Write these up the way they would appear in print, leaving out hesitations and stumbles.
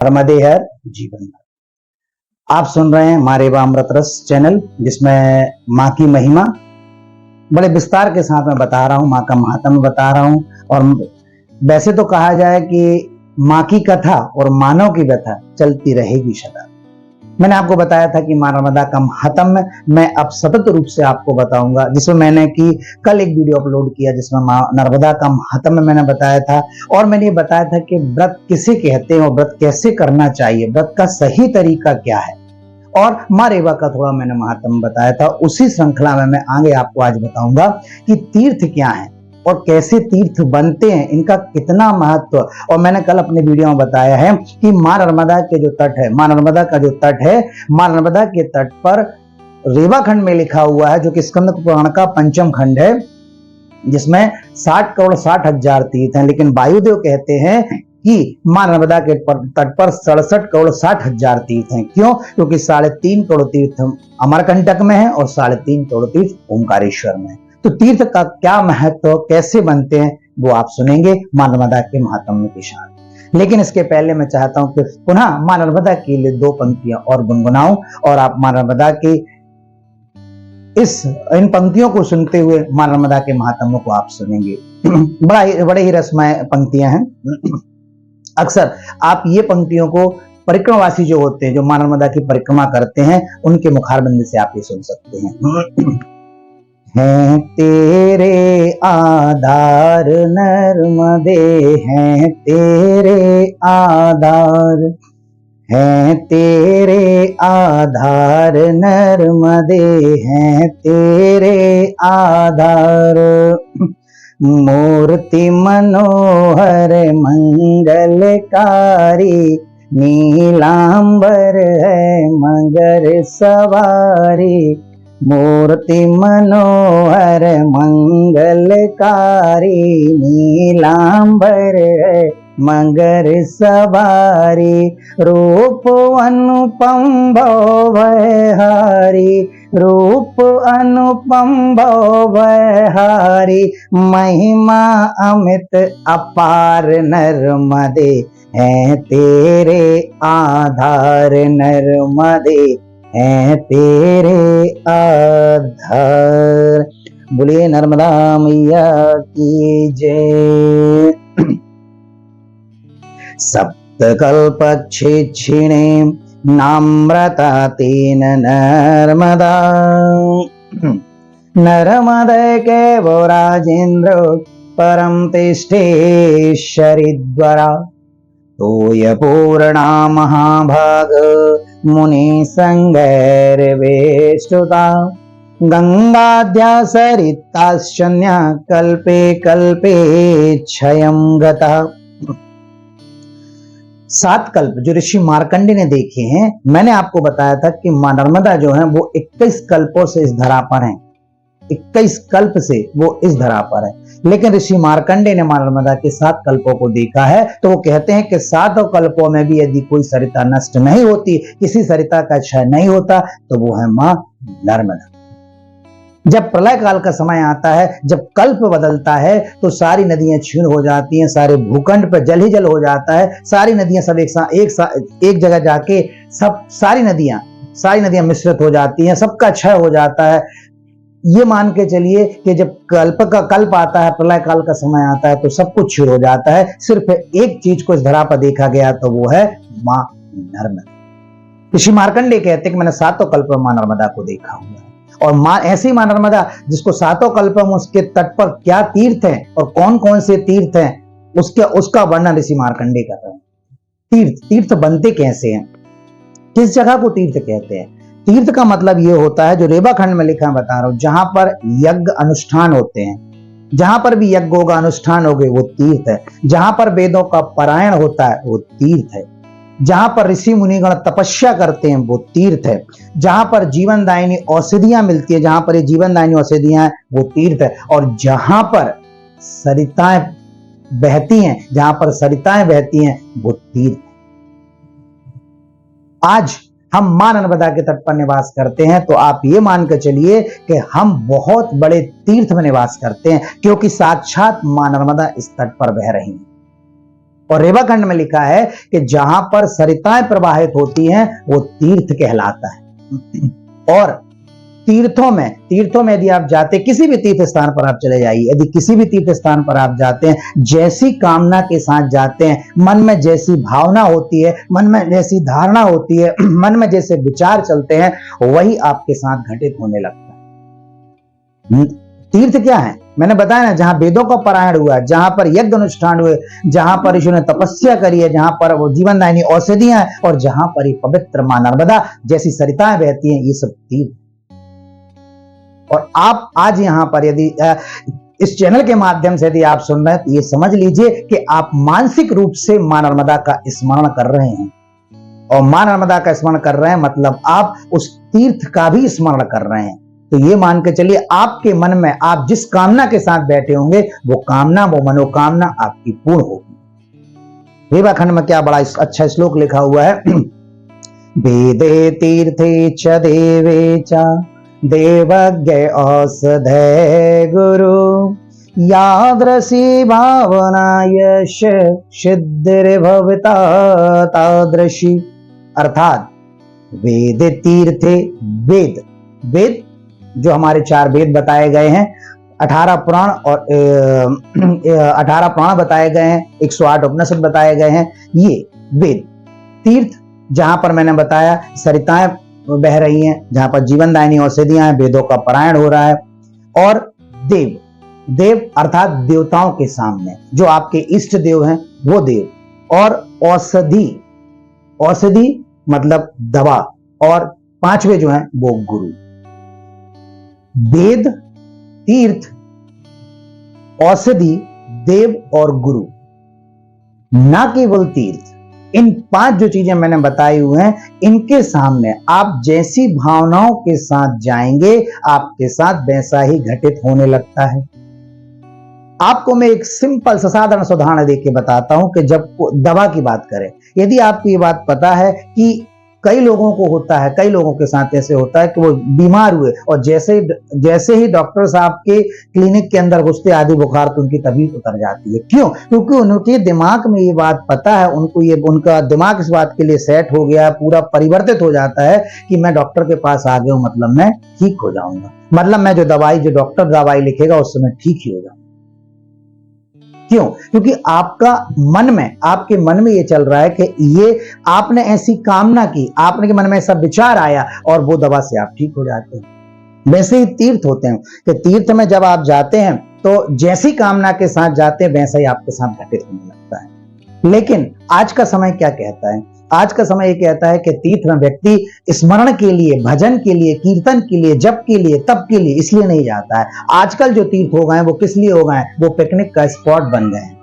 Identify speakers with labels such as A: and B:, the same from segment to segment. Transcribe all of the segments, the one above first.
A: नर्मदे हर जीवन भर। आप सुन रहे हैं माँ रेवा अमृत रस चैनल, जिसमें माँ की महिमा बड़े विस्तार के साथ मैं बता रहा हूँ, माँ का महात्म्य बता रहा हूँ। और वैसे तो कहा जाए कि माँ की कथा और मानव की व्यथा चलती रहेगी सदा। मैंने आपको बताया था कि माँ नर्मदा का महात्म्य मैं अब सतत रूप से आपको बताऊंगा, जिसमें मैंने कल एक वीडियो अपलोड किया जिसमें माँ नर्मदा का महात्म्य मैंने बताया था। और मैंने ये बताया था कि व्रत किसे कहते हैं और व्रत कैसे करना चाहिए, व्रत का सही तरीका क्या है, और माँ रेवा का थोड़ा मैंने महात्म्य बताया था। उसी श्रृंखला में मैं आगे आपको आज बताऊंगा कि तीर्थ क्या है और कैसे तीर्थ बनते हैं, इनका कितना महत्व। और मैंने कल अपने वीडियो में बताया है कि माँ नर्मदा के जो तट है, माँ नर्मदा का जो तट है, माँ नर्मदा के तट पर रेवा खंड में लिखा हुआ है, जो कि स्कंद पुराण का पंचम खंड है, जिसमें 60 करोड़ 60 हजार तीर्थ हैं। लेकिन वायुदेव कहते हैं कि माँ नर्मदा के तट पर 67 करोड़ 60 हजार तीर्थ हैं। क्यों? क्योंकि 3.5 करोड़ तीर्थ अमरकंटक में है और 3.5 करोड़ तीर्थ ओंकारेश्वर में है। तो तीर्थ का क्या महत्व, कैसे बनते हैं, वो आप सुनेंगे माँ नर्मदा के महात्म्य के साथ। लेकिन इसके पहले मैं चाहता हूं कि पुनः माँ नर्मदा के लिए 2 पंक्तियां और गुनगुनाऊं, और आप माँ नर्मदा की इन पंक्तियों को सुनते हुए माँ नर्मदा के महात्म्य को आप सुनेंगे। बड़े ही रसमय पंक्तियां हैं। अक्सर आप ये पंक्तियों को परिक्रमावासी जो होते हैं, जो माँ नर्मदा की परिक्रमा करते हैं, उनके मुखारबिंद से आप ये सुन सकते हैं। हैं तेरे आधार नर्मदे, हैं तेरे आधार, हैं तेरे आधार नर्मदे, हैं तेरे आधार। मूर्ति मनोहर मंगलकारी, नीलांबर है मगर सवारी। मूर्ति मनोहर मंगलकारी, नीलांबर है मगर सवारी। रूप अनुपम भवहारी, रूप अनुपम भवहारी। महिमा अमित अपार नर्मदे, हैं तेरे आधार नर्मदे, हैं तेरे आधार। बोलिए नर्मदा मैया की जय। सप्तकल्पक्षिक्षिणे नाम्रता तेन नर्मदा, नर्मदे केवो राजेन्द्र परम तिष्ठेश्वरीद्वरा। तोयपूर्णा महाभाग मुनि संगैर्वेष्टुता, गंगाद्या सरिताश्चन्या कल्पे कल्पे क्षयं गता। 7 कल्प जो ऋषि मार्कंडे ने देखे हैं, मैंने आपको बताया था कि मां नर्मदा जो है वो 21 कल्पों से इस धरा पर हैं, 21 कल्प से वो इस धरा पर है। लेकिन ऋषि मार्कंडे ने मां नर्मदा के 7 कल्पों को देखा है, तो वो कहते हैं कि 7 कल्पों में भी यदि कोई सरिता नष्ट नहीं होती, किसी सरिता का क्षय नहीं होता, तो वो है मां नर्मदा। जब प्रलय काल का समय आता है, जब कल्प बदलता है, तो सारी नदियां क्षीण हो जाती हैं, सारे भूखंड पर जल ही जल हो जाता है। सारी नदियां सब एक जगह जाके सारी नदियां मिश्रित हो जाती हैं, सबका क्षय हो जाता है। ये मान के चलिए कि जब कल्प आता है, प्रलय काल का समय आता है, तो सब कुछ क्षीण हो जाता है। सिर्फ एक चीज को इस धरा पर देखा गया, तो वो है मां नर्मदा। ऋषि मार्कंडे कहते हैं कि मैंने 7 कल्प में मां नर्मदा को देखा हुआ है। और ऐसी मां नर्मदा जिसको 7 कल्पों में उसके तट पर क्या तीर्थ हैं और कौन कौन से तीर्थ हैं, उसका वर्णन ऋषि मार्कंडे कर रहे हैं। तीर्थ बनते कैसे हैं, किस जगह को तीर्थ कहते हैं। तीर्थ का मतलब ये होता है, जो रेवा खंड में लिखा है बता रहा हूं, जहां पर यज्ञ अनुष्ठान होते हैं, जहां पर भी यज्ञ होगा, अनुष्ठान होगे, वो तीर्थ है। जहां पर वेदों का पारायण होता है, वो तीर्थ है। जहां पर ऋषि मुनिगण तपस्या करते हैं, वो तीर्थ है। जहां पर जीवनदायिनी औषधियां मिलती है, जहां पर ये जीवनदायिनी औषधियां हैं, वो तीर्थ है। और जहां पर सरिताएं बहती हैं, वो तीर्थ है। आज हम मां नर्मदा के तट पर निवास करते हैं, तो आप ये मान कर चलिए कि हम बहुत बड़े तीर्थ में निवास करते हैं, क्योंकि साक्षात मां नर्मदा इस तट पर बह रही हैं। और रेवाखंड में लिखा है कि जहां पर सरिताएं प्रवाहित होती हैं वो तीर्थ कहलाता है। और तीर्थों में यदि आप जाते, किसी भी तीर्थ स्थान पर आप चले जाइए, यदि किसी भी तीर्थ स्थान पर आप जाते हैं, जैसी कामना के साथ जाते हैं, मन में जैसी भावना होती है, मन में जैसी धारणा होती है, मन में जैसे विचार चलते हैं, वही आपके साथ घटित होने लगता है। तीर्थ क्या है? मैंने बताया ना, जहां वेदों का पारायण हुआ, जहां पर यज्ञ अनुष्ठान हुए, जहां पर ऋषियों ने तपस्या करी है, जहां पर वो जीवनदायिनी औषधियां हैं, और जहां पर ये पवित्र मां नर्मदा जैसी सरिताएं बहती हैं, ये सब तीर्थ। और आप आज यहां पर यदि इस चैनल के माध्यम से यदि आप सुन रहे हैं, तो ये समझ लीजिए कि आप मानसिक रूप से मां नर्मदा का स्मरण कर रहे हैं। और मां नर्मदा का स्मरण कर रहे हैं मतलब आप उस तीर्थ का भी स्मरण कर रहे हैं। तो ये मान के चलिए, आपके मन में आप जिस कामना के साथ बैठे होंगे, वो कामना, वो मनोकामना आपकी पूर्ण होगी। रेवाखंड में क्या बड़ा अच्छा श्लोक लिखा हुआ है। वेदे तीर्थे च देवे च देवज्ञ औषधे गुरु यादृशी भावना यश सिद्धिर्भवता तादृशी। अर्थात वेद तीर्थे, वेद जो हमारे 4 वेद बताए गए हैं, 18 पुराण और 18 पुराण बताए गए हैं, 108 उपनिषद बताए गए हैं, ये वेद तीर्थ जहां पर मैंने बताया सरिताएं बह रही हैं, जहां पर जीवनदायिनी औषधियां हैं, वेदों का पारायण हो रहा है। और देव अर्थात देवताओं के सामने जो आपके इष्ट देव हैं वो देव। और औषधि मतलब दवा, और 5वें जो हैं वो गुरु। वेद, तीर्थ, औषधि, देव और गुरु, ना केवल तीर्थ। इन 5 जो चीजें मैंने बताई हुई हैं, इनके सामने आप जैसी भावनाओं के साथ जाएंगे, आपके साथ वैसा ही घटित होने लगता है। आपको मैं एक सिंपल साधारण उदाहरण देके बताता हूं कि जब दवा की बात करें, यदि आपको ये बात पता है कि कई लोगों को होता है, कई लोगों के साथ ऐसे होता है कि वो बीमार हुए और जैसे ही डॉक्टर साहब के क्लिनिक के अंदर घुसते आदि बुखार, तो उनकी तबीयत उतर जाती है। क्यों? क्योंकि उनके दिमाग में ये बात पता है, उनका दिमाग इस बात के लिए सेट हो गया है, पूरा परिवर्तित हो जाता है कि मैं डॉक्टर के पास आ गया हूं, मतलब मैं ठीक हो जाऊंगा, मतलब मैं जो डॉक्टर दवाई लिखेगा उससे मैं ठीक ही हो जाऊंगा। क्यों? क्योंकि आपके मन में ये चल रहा है कि ये आपने ऐसी कामना की, आपने के मन में ऐसा विचार आया और वो दवा से आप ठीक हो जाते हैं। वैसे ही तीर्थ होते हैं कि तीर्थ में जब आप जाते हैं तो जैसी कामना के साथ जाते हैं वैसा ही आपके साथ घटित होने लगता है। लेकिन आज का समय क्या कहता है? आज का समय ये कहता है कि तीर्थ में व्यक्ति स्मरण के लिए, भजन के लिए, कीर्तन के लिए, जप के लिए, तप के लिए इसलिए नहीं जाता है। आजकल जो तीर्थ हो गए हैं वो किस लिए हो गए हैं? वो पिकनिक का स्पॉट बन गए हैं।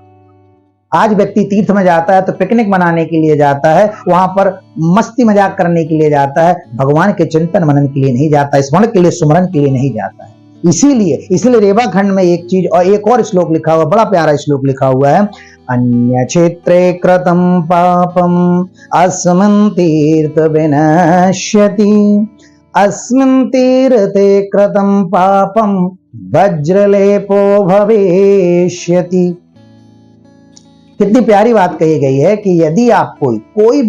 A: आज व्यक्ति तीर्थ में जाता है तो पिकनिक मनाने के लिए जाता है, वहां पर मस्ती मजाक करने के लिए जाता है, भगवान के चिंतन मनन के लिए नहीं जाता, स्मरण के लिए, सुमरन के लिए नहीं जाता है। इसीलिए रेवाखंड में एक और श्लोक लिखा हुआ, बड़ा प्यारा श्लोक लिखा हुआ है। अन्य क्षेत्रे कृतं पापम अस्मिन् तीर्थ विनश्यति, अस्मिन् तीर्थे कृतं पापम वज्रलेपो भविष्यति। कितनी प्यारी बात कही गई है कि यदि आप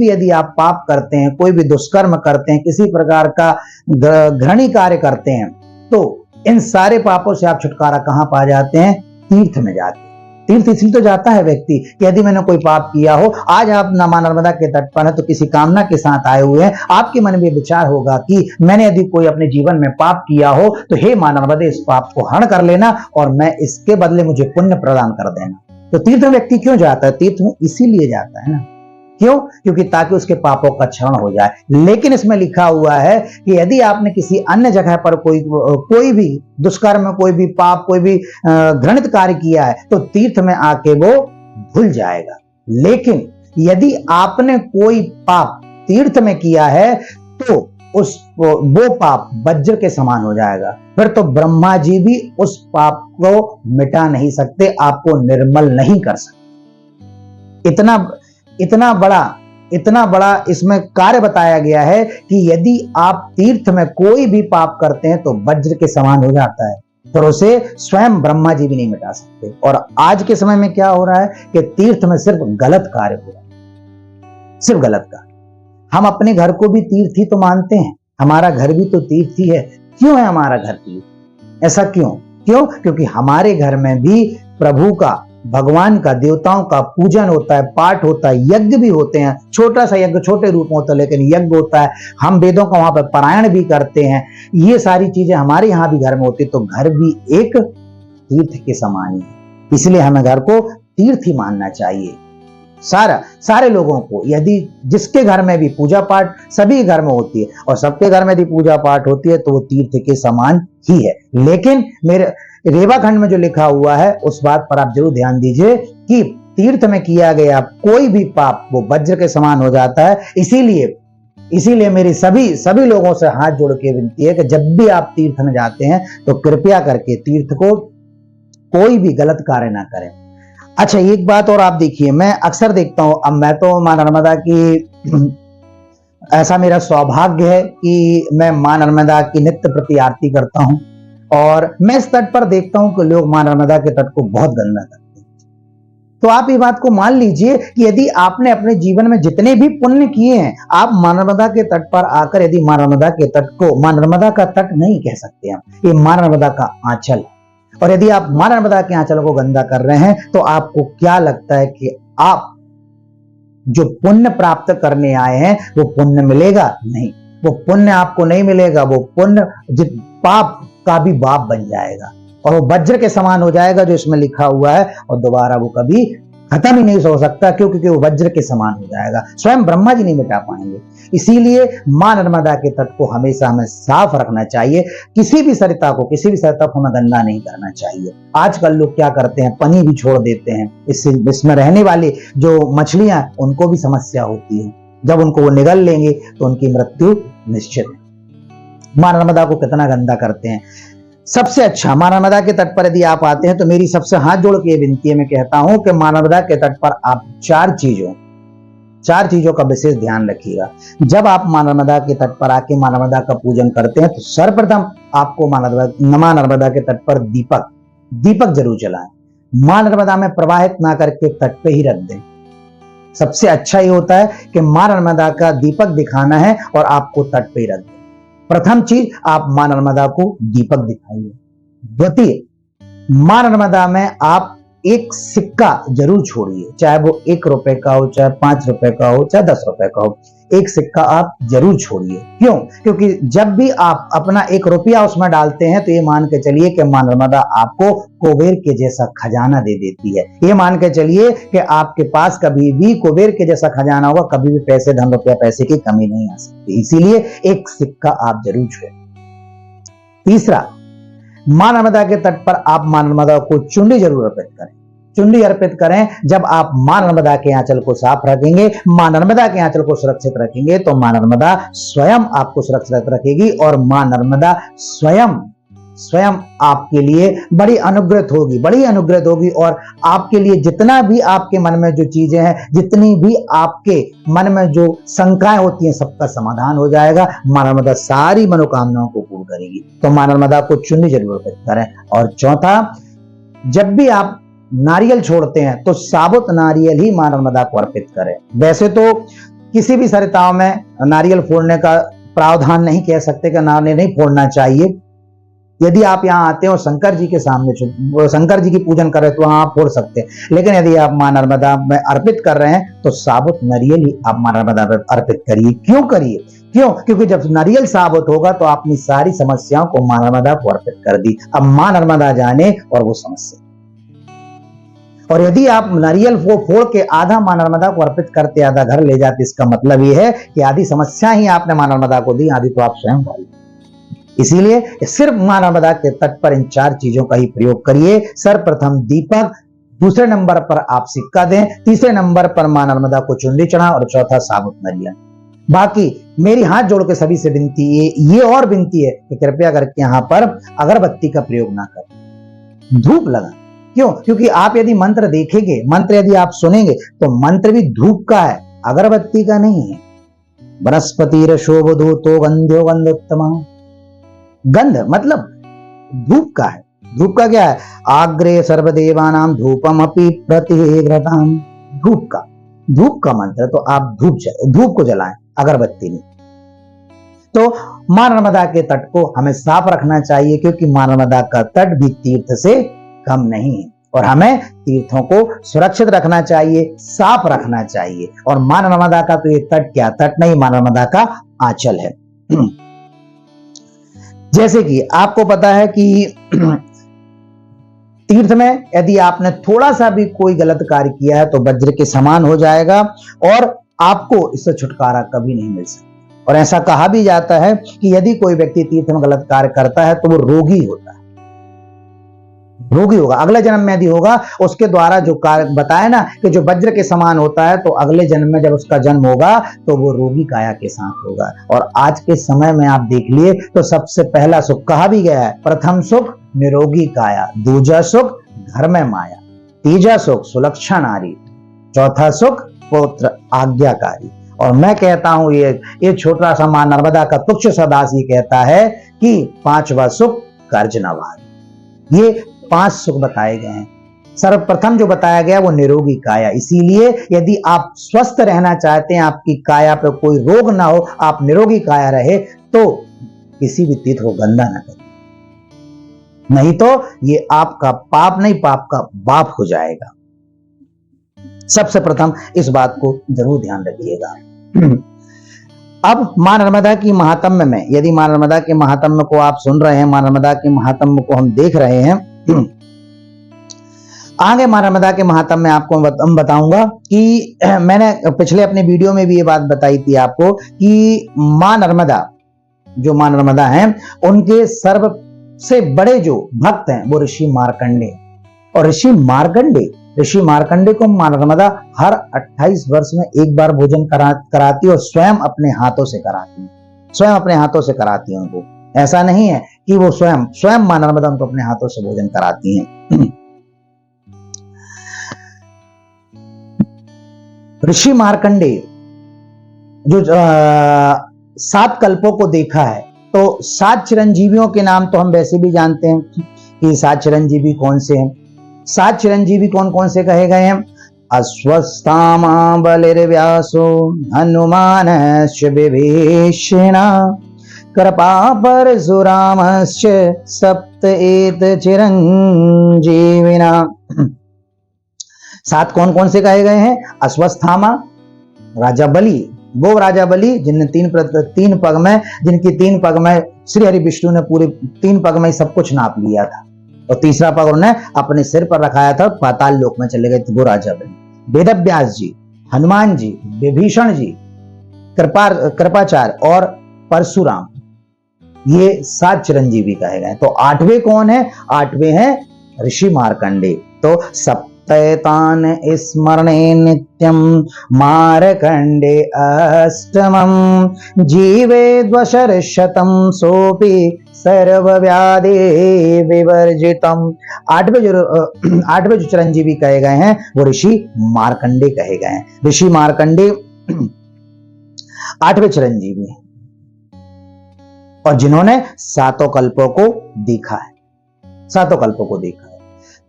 A: यदि आप पाप करते हैं, कोई भी दुष्कर्म करते हैं, किसी प्रकार का घृणीय कार्य करते हैं, तो इन सारे पापों से आप छुटकारा कहां पा जाते हैं? तीर्थ में जाते हैं। तीर्थ इसलिए तो जाता है व्यक्ति कि यदि मैंने कोई पाप किया हो, आज आप मां नर्मदा के तट पर है तो किसी कामना के साथ आए हुए हैं, आपके मन में विचार होगा कि मैंने यदि कोई अपने जीवन में पाप किया हो तो हे मां नर्मदे, इस पाप को हरण कर लेना और मैं इसके बदले मुझे पुण्य प्रदान कर देना। तो तीर्थ में व्यक्ति क्यों जाता है? तीर्थ में इसीलिए जाता है ना। क्यों? क्योंकि ताकि उसके पापों का क्षरण हो जाए। लेकिन इसमें लिखा हुआ है कि यदि आपने किसी अन्य जगह पर कोई भी दुष्कर्म, कोई भी पाप, कोई भी घृणित कार्य किया है तो तीर्थ में आके वो भूल जाएगा। लेकिन यदि आपने कोई पाप तीर्थ में किया है तो वो पाप वज्र के समान हो जाएगा। फिर तो ब्रह्मा जी भी उस पाप को मिटा नहीं सकते, आपको निर्मल नहीं कर सकते। इतना बड़ा इसमें कार्य बताया गया है कि यदि आप तीर्थ में कोई भी पाप करते हैं तो वज्र के समान हो जाता है। फिर उसे स्वयं ब्रह्मा जी भी नहीं मिटा सकते। और आज के समय में क्या हो रहा है कि तीर्थ में सिर्फ गलत कार्य हो रहा है, सिर्फ गलत कार्य। हम अपने घर को भी तीर्थ ही तो मानते हैं, हमारा घर भी तो तीर्थ ही है। क्यों है हमारा घर तीर्थ? ऐसा क्यों? क्योंकि हमारे घर में भी प्रभु का, भगवान का, देवताओं का पूजन होता है, पाठ होता है, यज्ञ भी होते हैं। छोटा सा यज्ञ छोटे रूप में होता है, लेकिन यज्ञ होता है। हम वेदों का वहां पर पारायण भी करते हैं। ये सारी चीजें हमारे यहाँ भी घर में होती है, तो घर भी एक तीर्थ के समान ही है। इसलिए हमें घर को तीर्थ ही मानना चाहिए। सारे लोगों को, यदि जिसके घर में भी पूजा पाठ, सभी घर में होती है और सबके घर में यदि पूजा पाठ होती है तो वो तीर्थ के समान ही है। लेकिन मेरे रेवा खंड में जो लिखा हुआ है उस बात पर आप जरूर ध्यान दीजिए कि तीर्थ में किया गया कोई भी पाप वो वज्र के समान हो जाता है। इसीलिए मेरी सभी लोगों से हाथ जोड़ के विनती है कि जब भी आप तीर्थ में जाते हैं तो कृपया करके तीर्थ को कोई भी गलत कार्य ना करें। अच्छा, एक बात और आप देखिए, मैं अक्सर देखता हूं, अब मैं तो मां नर्मदा की ऐसा मेरा सौभाग्य है कि मैं मां नर्मदा की नित्य प्रति आरती करता हूं और मैं इस तट पर देखता हूं कि लोग मां नर्मदा के तट को बहुत गंदा करते हैं। तो आप ये बात को मान लीजिए कि यदि आपने अपने जीवन में जितने भी पुण्य किए हैं, आप मां नर्मदा के तट पर आकर यदि मां नर्मदा के तट को, मां नर्मदा का तट नहीं कह सकते हम, ये मां नर्मदा का आंचल, और यदि आप मां नर्मदा के आंचल को गंदा कर रहे हैं तो आपको क्या लगता है कि आप जो पुण्य प्राप्त करने आए हैं वो पुण्य मिलेगा? नहीं, वो पुण्य आपको नहीं मिलेगा। वो पुण्य पाप का भी बाप बन जाएगा और वो वज्र के समान हो जाएगा जो इसमें लिखा हुआ है, और दोबारा वो कभी खत्म ही नहीं हो सकता। क्योंकि वो वज्र के समान हो जाएगा, स्वयं ब्रह्मा जी नहीं मिटा पाएंगे। इसीलिए मां नर्मदा के तट को हमेशा हमें साफ रखना चाहिए। किसी भी सरिता को हमें गंदा नहीं करना चाहिए। आजकल लोग क्या करते हैं, पानी भी छोड़ देते हैं। इसमें रहने वाली जो मछलियां, उनको भी समस्या होती है। जब उनको वो निगल लेंगे तो उनकी मृत्यु निश्चित है। मां नर्मदा को कितना गंदा करते हैं। सबसे अच्छा, मां नर्मदा के तट पर यदि आप आते हैं तो मेरी सबसे हाथ जोड़ के विनती है, मैं कहता हूं कि मां नर्मदा के तट पर आप चार चीजों का विशेष ध्यान रखिएगा। जब आप मां नर्मदा के तट पर आके मां नर्मदा का पूजन करते हैं तो सर्वप्रथम आपको मां नर्मदा के तट पर दीपक जरूर जलाएं। मां नर्मदा में प्रवाहित ना करके तट पे ही रख दें। सबसे अच्छा ये होता है कि मां नर्मदा का दीपक दिखाना है और आपको तट पे ही रख दें। प्रथम चीज, आप मां नर्मदा को दीपक दिखाइए। द्वितीय, मां नर्मदा में आप एक सिक्का जरूर छोड़िए, चाहे वो 1 रुपए का हो, चाहे 5 रुपए का हो, चाहे 10 रुपए का हो। एक सिक्का आप जरूर छोड़िए। क्यों? क्योंकि जब भी आप अपना 1 रुपया उसमें डालते हैं तो ये मान के चलिए कि मां नर्मदा आपको कुबेर के जैसा खजाना दे देती है। ये मान के चलिए कि आपके पास कभी भी कुबेर के जैसा खजाना होगा, कभी भी पैसे, धन रुपया, पैसे की कमी नहीं आ सकती। इसीलिए एक सिक्का आप जरूर छोड़ें। तीसरा, मां नर्मदा के तट पर आप मां नर्मदा को चुंडी जरूर अर्पित करें। चुंडी अर्पित करें। जब आप मां नर्मदा के आंचल को साफ रखेंगे, मां नर्मदा के आंचल को सुरक्षित रखेंगे, तो मां नर्मदा स्वयं आपको सुरक्षित रखेगी और मां नर्मदा स्वयं आपके लिए बड़ी अनुग्रहित होगी और आपके लिए जितना भी आपके मन में जो चीजें हैं, जितनी भी आपके मन में जो शंकाएं होती हैं, सबका समाधान हो जाएगा। मां नर्मदा सारी मनोकामनाओं को पूर्ण करेगी। तो मां नर्मदा को चुन्नी जरूर अर्पित करें। और चौथा, जब भी आप नारियल छोड़ते हैं तो साबुत नारियल ही मां नर्मदा को अर्पित करें। वैसे तो किसी भी सरिताओं में नारियल फोड़ने का प्रावधान नहीं कह सकते कि नारियल नहीं फोड़ना चाहिए। यदि आप यहाँ आते हैं और शंकर जी के सामने शंकर जी की पूजन कर रहे हैं तो वहां आप फोड़ सकते हैं, लेकिन यदि आप मां नर्मदा में अर्पित कर रहे हैं तो साबुत नारियल ही आप मां नर्मदा में अर्पित करिए। क्यों करिए? क्योंकि जब नारियल साबुत होगा तो आपने सारी समस्याओं को मां नर्मदा को अर्पित कर दी। अब मां नर्मदा जाने और वो समस्या। और यदि आप नारियल को फोड़ के आधा मां नर्मदा को अर्पित करते, आधा घर ले जाते, इसका मतलब यह है कि आधी समस्या ही आपने मां नर्मदा को दी, आधी तो आप स्वयं डाली। इसीलिए सिर्फ मां नर्मदा के तट पर इन 4 चीजों का ही प्रयोग करिए। सर्वप्रथम दीपक, दूसरे नंबर पर आप सिक्का दें, तीसरे नंबर पर मां नर्मदा को चुनरी चढ़ा और चौथा साबुत नारियल। बाकी मेरी हाथ जोड़ के सभी से विनती ये और विनती है कि कृपया करके यहां पर अगरबत्ती का प्रयोग ना करें, धूप लगा। क्यों? क्योंकि आप यदि मंत्र देखेंगे, मंत्र यदि आप सुनेंगे तो मंत्र भी धूप का है, अगरबत्ती का नहीं है। वनस्पति शोभधूतो गंध्यो गंधोत्तम, गंध मतलब धूप का है। धूप का क्या है? आग्रे सर्वदेवानाम धूपम अपि प्रतिघ्रताम। धूप का मंत्र, तो आप धूप को जलाएं, अगरबत्ती नहीं। तो मां नर्मदा के तट को हमें साफ रखना चाहिए, क्योंकि मां नर्मदा का तट भी तीर्थ से कम नहीं है, और हमें तीर्थों को सुरक्षित रखना चाहिए, साफ रखना चाहिए। और मां नर्मदा का तो ये तट क्या तट नहीं, मां नर्मदा का आंचल है। जैसे कि आपको पता है कि तीर्थ में यदि आपने थोड़ा सा भी कोई गलत कार्य किया है तो वज्र के समान हो जाएगा, और आपको इससे छुटकारा कभी नहीं मिल सकता। और ऐसा कहा भी जाता है कि यदि कोई व्यक्ति तीर्थ में गलत कार्य करता है तो वो रोगी होता है, रोगी होगा। अगले जन्म में यदि होगा, उसके द्वारा जो कार्य बताया ना कि जो वज्र के समान होता है, तो अगले जन्म में जब उसका जन्म होगा तो वो रोगी काया के साथ होगा। और आज के समय में आप देख लिए तो सबसे पहला सुख कहा भी गया है, प्रथम सुख निरोगी काया, दूजा सुख घर में माया, तीजा सुख सुलक्षण नारी, चौथा सुख पुत्र आज्ञाकारी। और मैं कहता हूं ये छोटा सा मां नर्मदा का तुच्छ सदास ये कहता है कि पांचवा सुख गर्जनवाद। ये 5 सुख बताए गए हैं। सर्वप्रथम जो बताया गया वो निरोगी काया, इसीलिए यदि आप स्वस्थ रहना चाहते हैं, आपकी काया पे कोई रोग ना हो, आप निरोगी काया रहे, तो किसी भी तीर्थ को गंदा ना करें, नहीं तो ये आपका पाप नहीं, पाप का बाप हो जाएगा। सबसे प्रथम इस बात को जरूर ध्यान रखिएगा। अब मां नर्मदा की महात्म्य में, यदि मां नर्मदा के महात्म्य को आप सुन रहे हैं, मां नर्मदा के महात्म्य को हम देख रहे हैं, आगे मां नर्मदा के महात्म्य में आपको बताऊंगा कि मैंने पिछले अपने वीडियो में भी ये बात बताई थी आपको कि मां नर्मदा, जो मां नर्मदा हैं, उनके सबसे बड़े जो भक्त हैं वो ऋषि मार्कंडे। और ऋषि मार्कंडे को मां नर्मदा हर 28 वर्ष में एक बार भोजन कराती और स्वयं अपने हाथों से कराती है उनको। ऐसा नहीं है कि वो स्वयं मां नर्मदा उनको अपने हाथों से भोजन कराती हैं। ऋषि मार्कंडे जो 7 कल्पों को देखा है, तो 7 चिरंजीवियों के नाम तो हम वैसे भी जानते हैं कि 7 चिरंजीवी कौन से हैं। 7 चिरंजीवी कौन कौन से कहे गए हैं? अश्वत्थामा बलिर्व्यासो हनुमानश्च विभीषणा कृपा परशुरामश्च सप्त एत चिरंजीविना। 7 कौन कौन से कहे गए हैं? अश्वत्थामा राजा बलि, वो राजा बलि जिनकी 3 पग में श्री हरि विष्णु ने पूरे 3 पग में सब कुछ नाप लिया था, और तीसरा पग उन्होंने अपने सिर पर रखाया था, पाताल लोक में चले गए थे वो राजा बलि। वेदव्यास जी, हनुमान जी, विभीषण जी, कृपाचार्य और परशुराम, ये 7 चिरंजीवी कहे गए। तो 8वें कौन है? 8वें हैं ऋषि मार्कंडे। तो सप्तैतान स्मरणे नित्यम मार्कंडे अष्टमं जीवे द्वशर्शतम सोपि सर्वव्याधि विवर्जितम। 8वें जो चिरंजीवी कहे गए हैं वो ऋषि मार्कंडे कहे गए हैं। ऋषि मार्कंडे 8वें चिरंजीवी हैं, और जिन्होंने 7 कल्पों को देखा है, 7 कल्पों को देखा है।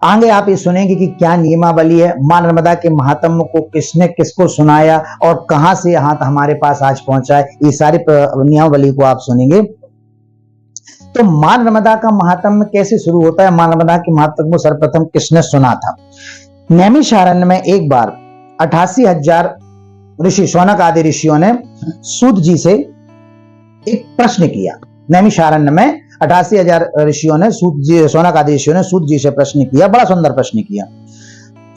A: आगे आप ये सुनेंगे कि क्या नियमावली है, मां नर्मदा के महात्म्य को किसने किसको सुनाया और कहां से यहां हमारे पास आज पहुंचा है, ये सारी नियमावली को आप सुनेंगे। तो मां नर्मदा का महात्म्य कैसे शुरू होता है, मां नर्मदा के महात्म्य को सर्वप्रथम किसने सुना था? नैमिषारण्य में एक बार 88,000 ऋषि, शौनक आदि ऋषियों ने सूत जी से एक प्रश्न किया। नैमिषारण्य में 88,000 ऋषियों ने शौनक आदि ऋषियों ने सूत जी से प्रश्न किया, बड़ा सुंदर प्रश्न किया।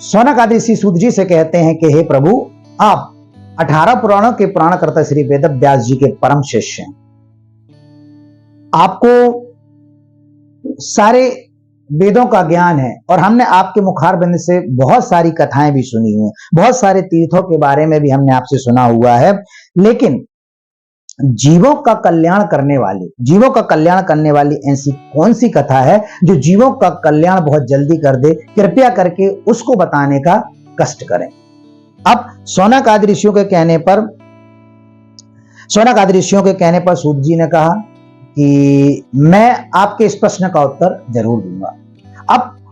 A: शौनक आदि ऋषि सूत जी से कहते हैं कि हे प्रभु, आप 18 पुराणों के पुराणकर्ता श्री वेदव्यास जी के परम शिष्य हैं, आपको सारे वेदों का ज्ञान है, और हमने आपके मुखारबिंद से बहुत सारी कथाएं भी सुनी हुई, बहुत सारे तीर्थों के बारे में भी हमने आपसे सुना हुआ है, लेकिन जीवों का कल्याण करने वाली ऐसी कौन सी कथा है जो जीवों का कल्याण बहुत जल्दी कर दे? कृपया करके उसको बताने का कष्ट करें। अब शौनक आदि ऋषियों के कहने पर सूत जी ने कहा कि मैं आपके इस प्रश्न का उत्तर जरूर दूंगा।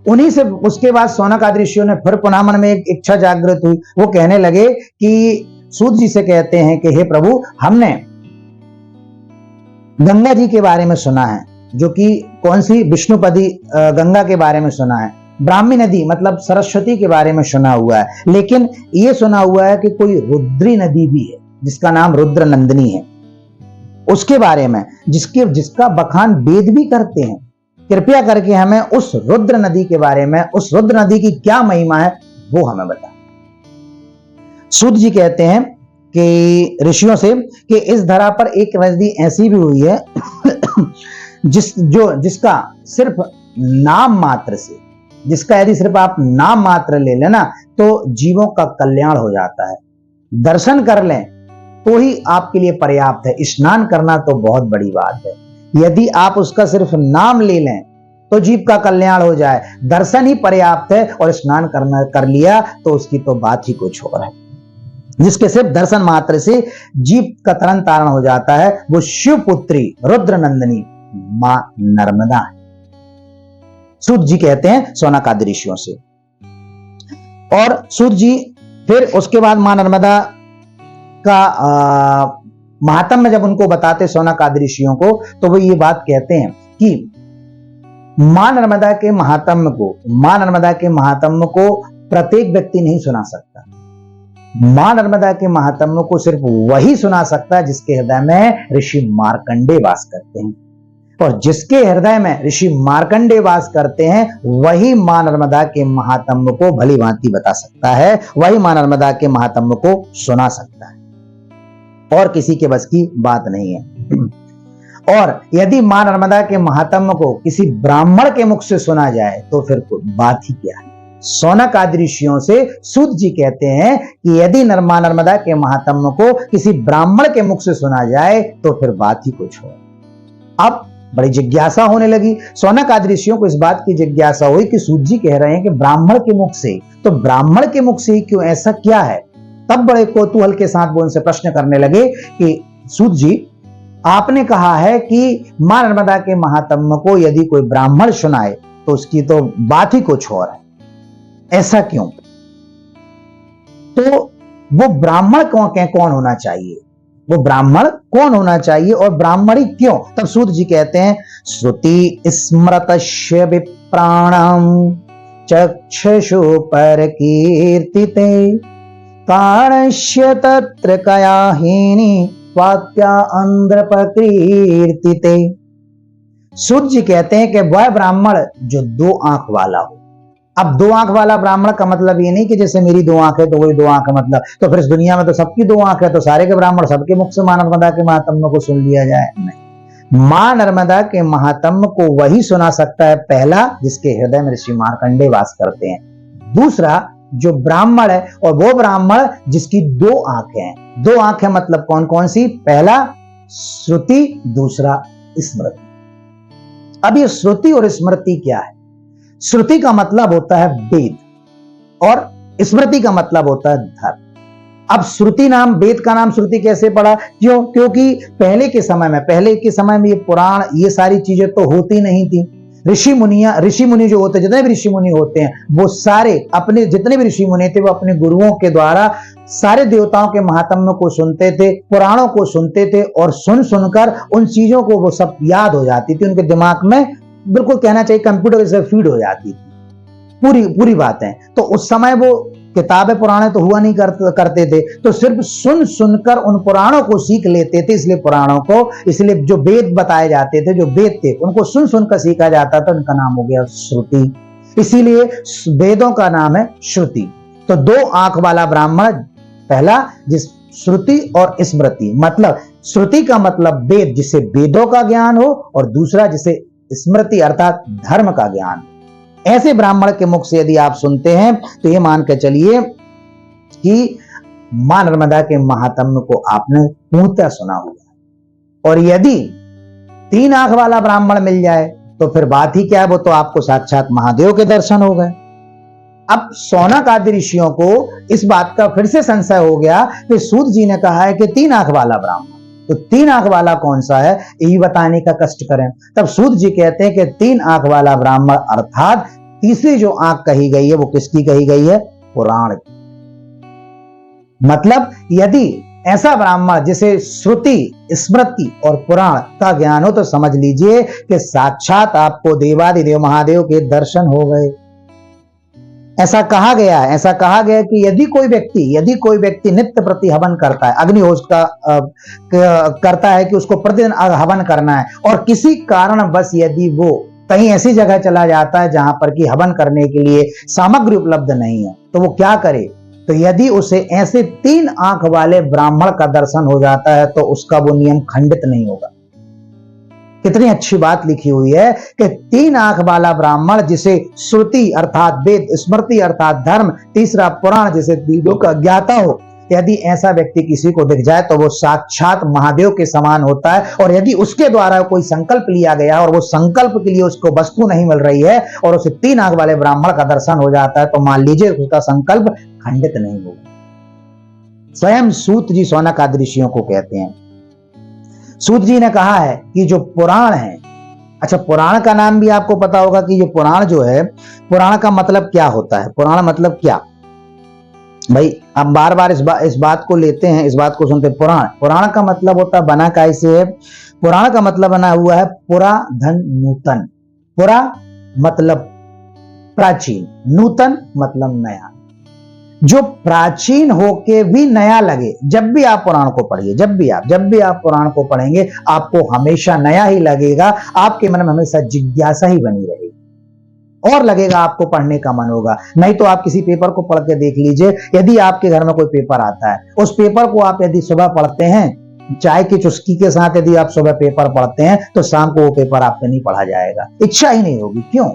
A: उन्हीं से उसके बाद शौनक आदि ऋषियों ने फिर पुनः मन में एक इच्छा जागृत हुई। वो कहने लगे कि सूत जी से कहते हैं कि हे प्रभु, हमने गंगा जी के बारे में सुना है, जो कि कौन सी, विष्णुपदी गंगा के बारे में सुना है, ब्राह्मी नदी मतलब सरस्वती के बारे में सुना हुआ है, लेकिन ये सुना हुआ है कि कोई रुद्री नदी भी है जिसका नाम रुद्र नंदिनी है, उसके बारे में जिसका बखान वेद भी करते हैं। कृपया करके हमें उस रुद्र नदी के बारे में, उस रुद्र नदी की क्या महिमा है वो हमें बता। सूत जी कहते हैं कि ऋषियों से कि इस धरा पर एक नदी ऐसी भी हुई है जिसका सिर्फ नाम मात्र से, जिसका यदि सिर्फ आप नाम मात्र ले लेना तो जीवों का कल्याण हो जाता है। दर्शन कर लें तो ही आपके लिए पर्याप्त है, स्नान करना तो बहुत बड़ी बात है। यदि आप उसका सिर्फ नाम ले लें तो जीव का कल्याण हो जाए, दर्शन ही पर्याप्त है, और स्नान करना कर लिया तो उसकी तो बात ही कुछ और है। जिसके सिर्फ दर्शन मात्र से जीव का तरण तारण हो जाता है, वो शिवपुत्री रुद्र नंदिनी मां नर्मदा है। सूत जी कहते हैं शौनक आदि ऋषियों से। और सूत जी फिर उसके बाद मां नर्मदा का महात्म्य जब उनको बताते शौनक आदि ऋषियों को, तो वो ये बात कहते हैं कि मां नर्मदा के महात्म्य को प्रत्येक व्यक्ति नहीं सुना सकता। मां नर्मदा के महात्म्य को सिर्फ वही सुना सकता है जिसके हृदय में ऋषि मार्कंडे वास करते हैं, और जिसके हृदय में ऋषि मार्कंडे वास करते हैं वही मां नर्मदा के महात्म्य को भली भांति बता सकता है, वही मां नर्मदा के महात्म्य को सुना सकता है, और किसी के बस की बात नहीं है। और यदि मां नर्मदा के महात्म्य को किसी ब्राह्मण के मुख से सुना जाए तो फिर कोई बात ही क्या है। शौनक आदि ऋषियों से सूत जी कहते हैं कि यदि मां नर्मदा के महात्म्य को किसी ब्राह्मण के मुख से सुना जाए तो फिर बात ही कुछ हो। अब बड़ी जिज्ञासा होने लगी। शौनक आदि ऋषियों को इस बात की जिज्ञासा हुई कि सूत जी कह रहे हैं कि ब्राह्मण के मुख से, तो ब्राह्मण के मुख से ही क्यों, ऐसा क्या है। तब बड़े कौतूहल के साथ वो उनसे प्रश्न करने लगे कि सूत जी, आपने कहा है कि मां नर्मदा के महात्म्य को यदि कोई ब्राह्मण सुनाए तो उसकी तो बात ही कुछ और है, ऐसा क्यों। तो वो ब्राह्मण कौन होना चाहिए, वो ब्राह्मण कौन होना चाहिए और ब्राह्मणी क्यों। तब सूत जी कहते हैं, श्रुति स्मृतस्य विप्राणम चक्षुषु पर कीर्तिते काणस्य तत्र कयाहीनी वाक्या अंध्र प्रकीर्तिते। सूत जी कहते हैं कि वह ब्राह्मण जो दो आंख वाला हो। अब दो आंख वाला ब्राह्मण का मतलब ये नहीं कि जैसे मेरी दो आंख है तो वही दो आंख है, मतलब तो फिर इस दुनिया में तो सबकी दो आंख है, तो सारे के ब्राह्मण सबके मुख से मां नर्मदा के महात्म्य को सुन लिया जाए। नहीं, मां नर्मदा के महात्म्य को वही सुना सकता है, पहला जिसके हृदय में ऋषि मार्कंडे वास करते हैं, दूसरा जो ब्राह्मण है और वो ब्राह्मण जिसकी दो आंखें हैं। दो आंखें मतलब कौन कौन सी, पहला श्रुति, दूसरा स्मृति। अब ये श्रुति और स्मृति क्या है। श्रुति का मतलब होता है वेद और स्मृति का मतलब होता है धर्म। अब श्रुति नाम, वेद का नाम श्रुति कैसे पड़ा, क्यों, क्योंकि पहले के समय में ये पुराण, ये सारी चीजें तो होती नहीं थी। ऋषि मुनि जो होते, जितने भी ऋषि मुनि होते हैं वो सारे अपने, जितने भी ऋषि मुनि थे वो अपने गुरुओं के द्वारा सारे देवताओं के महात्म्य को सुनते थे, पुराणों को सुनते थे, और सुनकर उन चीजों को वो सब याद हो जाती थी उनके दिमाग में, बिल्कुल कहना चाहिए कंप्यूटर से फीड हो जाती थी पूरी बातें। तो उस समय वो किताबें पुराने तो हुआ नहीं करते थे, तो सिर्फ सुनकर उन पुराणों को सीख लेते थे। इसलिए पुराणों को, इसलिए जो वेद बताए जाते थे, जो वेद थे उनको सुनकर सीखा जाता था, उनका नाम हो गया श्रुति। इसीलिए वेदों का नाम है श्रुति। तो दो आंख वाला ब्राह्मण, पहला जिस श्रुति और स्मृति, मतलब श्रुति का मतलब वेद, जिसे वेदों का ज्ञान हो, और दूसरा जिसे स्मृति अर्थात धर्म का ज्ञान। ऐसे ब्राह्मण के मुख से यदि आप सुनते हैं तो ये मान के चलिए कि मां नर्मदा के महात्म्य को आपने पूर्णतः सुना हुआ। और यदि तीन आंख वाला ब्राह्मण मिल जाए तो फिर बात ही क्या है, वो तो आपको साक्षात महादेव के दर्शन हो गए। अब शौनक आदि ऋषियों को इस बात का फिर से संशय हो गया कि सूत जी ने कहा है कि तीन आंख वाला ब्राह्मण, तो तीन आंख वाला कौन सा है, यही बताने का कष्ट करें। तब सूत जी कहते हैं कि तीन आंख वाला ब्राह्मण अर्थात तीसरी जो आंख कही गई है वो किसकी कही गई है? पुराण की। मतलब यदि ऐसा ब्राह्मण जिसे श्रुति, स्मृति और पुराण का ज्ञान हो तो समझ लीजिए कि साक्षात आपको देवादिदेव महादेव के दर्शन हो गए। ऐसा कहा गया है, ऐसा कहा गया कि यदि कोई व्यक्ति नित्य प्रति हवन करता है, अग्निहोत्र का करता है कि उसको प्रतिदिन हवन करना है, और किसी कारणवश यदि वो कहीं ऐसी जगह चला जाता है जहां पर कि हवन करने के लिए सामग्री उपलब्ध नहीं है, तो वो क्या करे? तो यदि उसे ऐसे 3 आंख वाले ब्राह्मण का दर्शन हो जाता है तो उसका वो नियम खंडित नहीं होगा। कितनी अच्छी बात लिखी हुई है कि 3 आंख वाला ब्राह्मण जिसे श्रुति अर्थात वेद, स्मृति अर्थात धर्म, तीसरा पुराण जिसे वेदों का ज्ञाता हो, यदि ऐसा व्यक्ति किसी को दिख जाए तो वो साक्षात महादेव के समान होता है। और यदि उसके द्वारा कोई संकल्प लिया गया और वो संकल्प के लिए उसको वस्तु नहीं मिल रही है और उसे 3 आंख वाले ब्राह्मण का दर्शन हो जाता है तो मान लीजिए उसका संकल्प खंडित नहीं होगा। स्वयं सूत जी शौनक आदि ऋषियों को कहते हैं। सूत जी ने कहा है कि जो पुराण है, अच्छा पुराण का नाम भी आपको पता होगा कि ये पुराण जो है, पुराण का मतलब क्या होता है? पुराण मतलब क्या भाई? हम बार बार इस बात को लेते हैं, इस बात को सुनते हैं। पुराण का मतलब होता है, बना कैसे है? पुराण का मतलब बना हुआ है पुरा धन नूतन। पुरा मतलब प्राचीन, नूतन मतलब नया। जो प्राचीन होके भी नया लगे, जब भी आप पुराण को पढ़िए, जब भी आप पुराण को पढ़ेंगे आपको हमेशा नया ही लगेगा। आपके मन में हमेशा जिज्ञासा ही बनी रहेगी और लगेगा आपको पढ़ने का मन होगा। नहीं तो आप किसी पेपर को पढ़ के देख लीजिए, यदि आपके घर में कोई पेपर आता है, उस पेपर को आप यदि सुबह पढ़ते हैं, चाय की चुस्की के साथ यदि आप सुबह पेपर पढ़ते हैं तो शाम को वो पेपर आपसे नहीं पढ़ा जाएगा, इच्छा ही नहीं होगी। क्यों?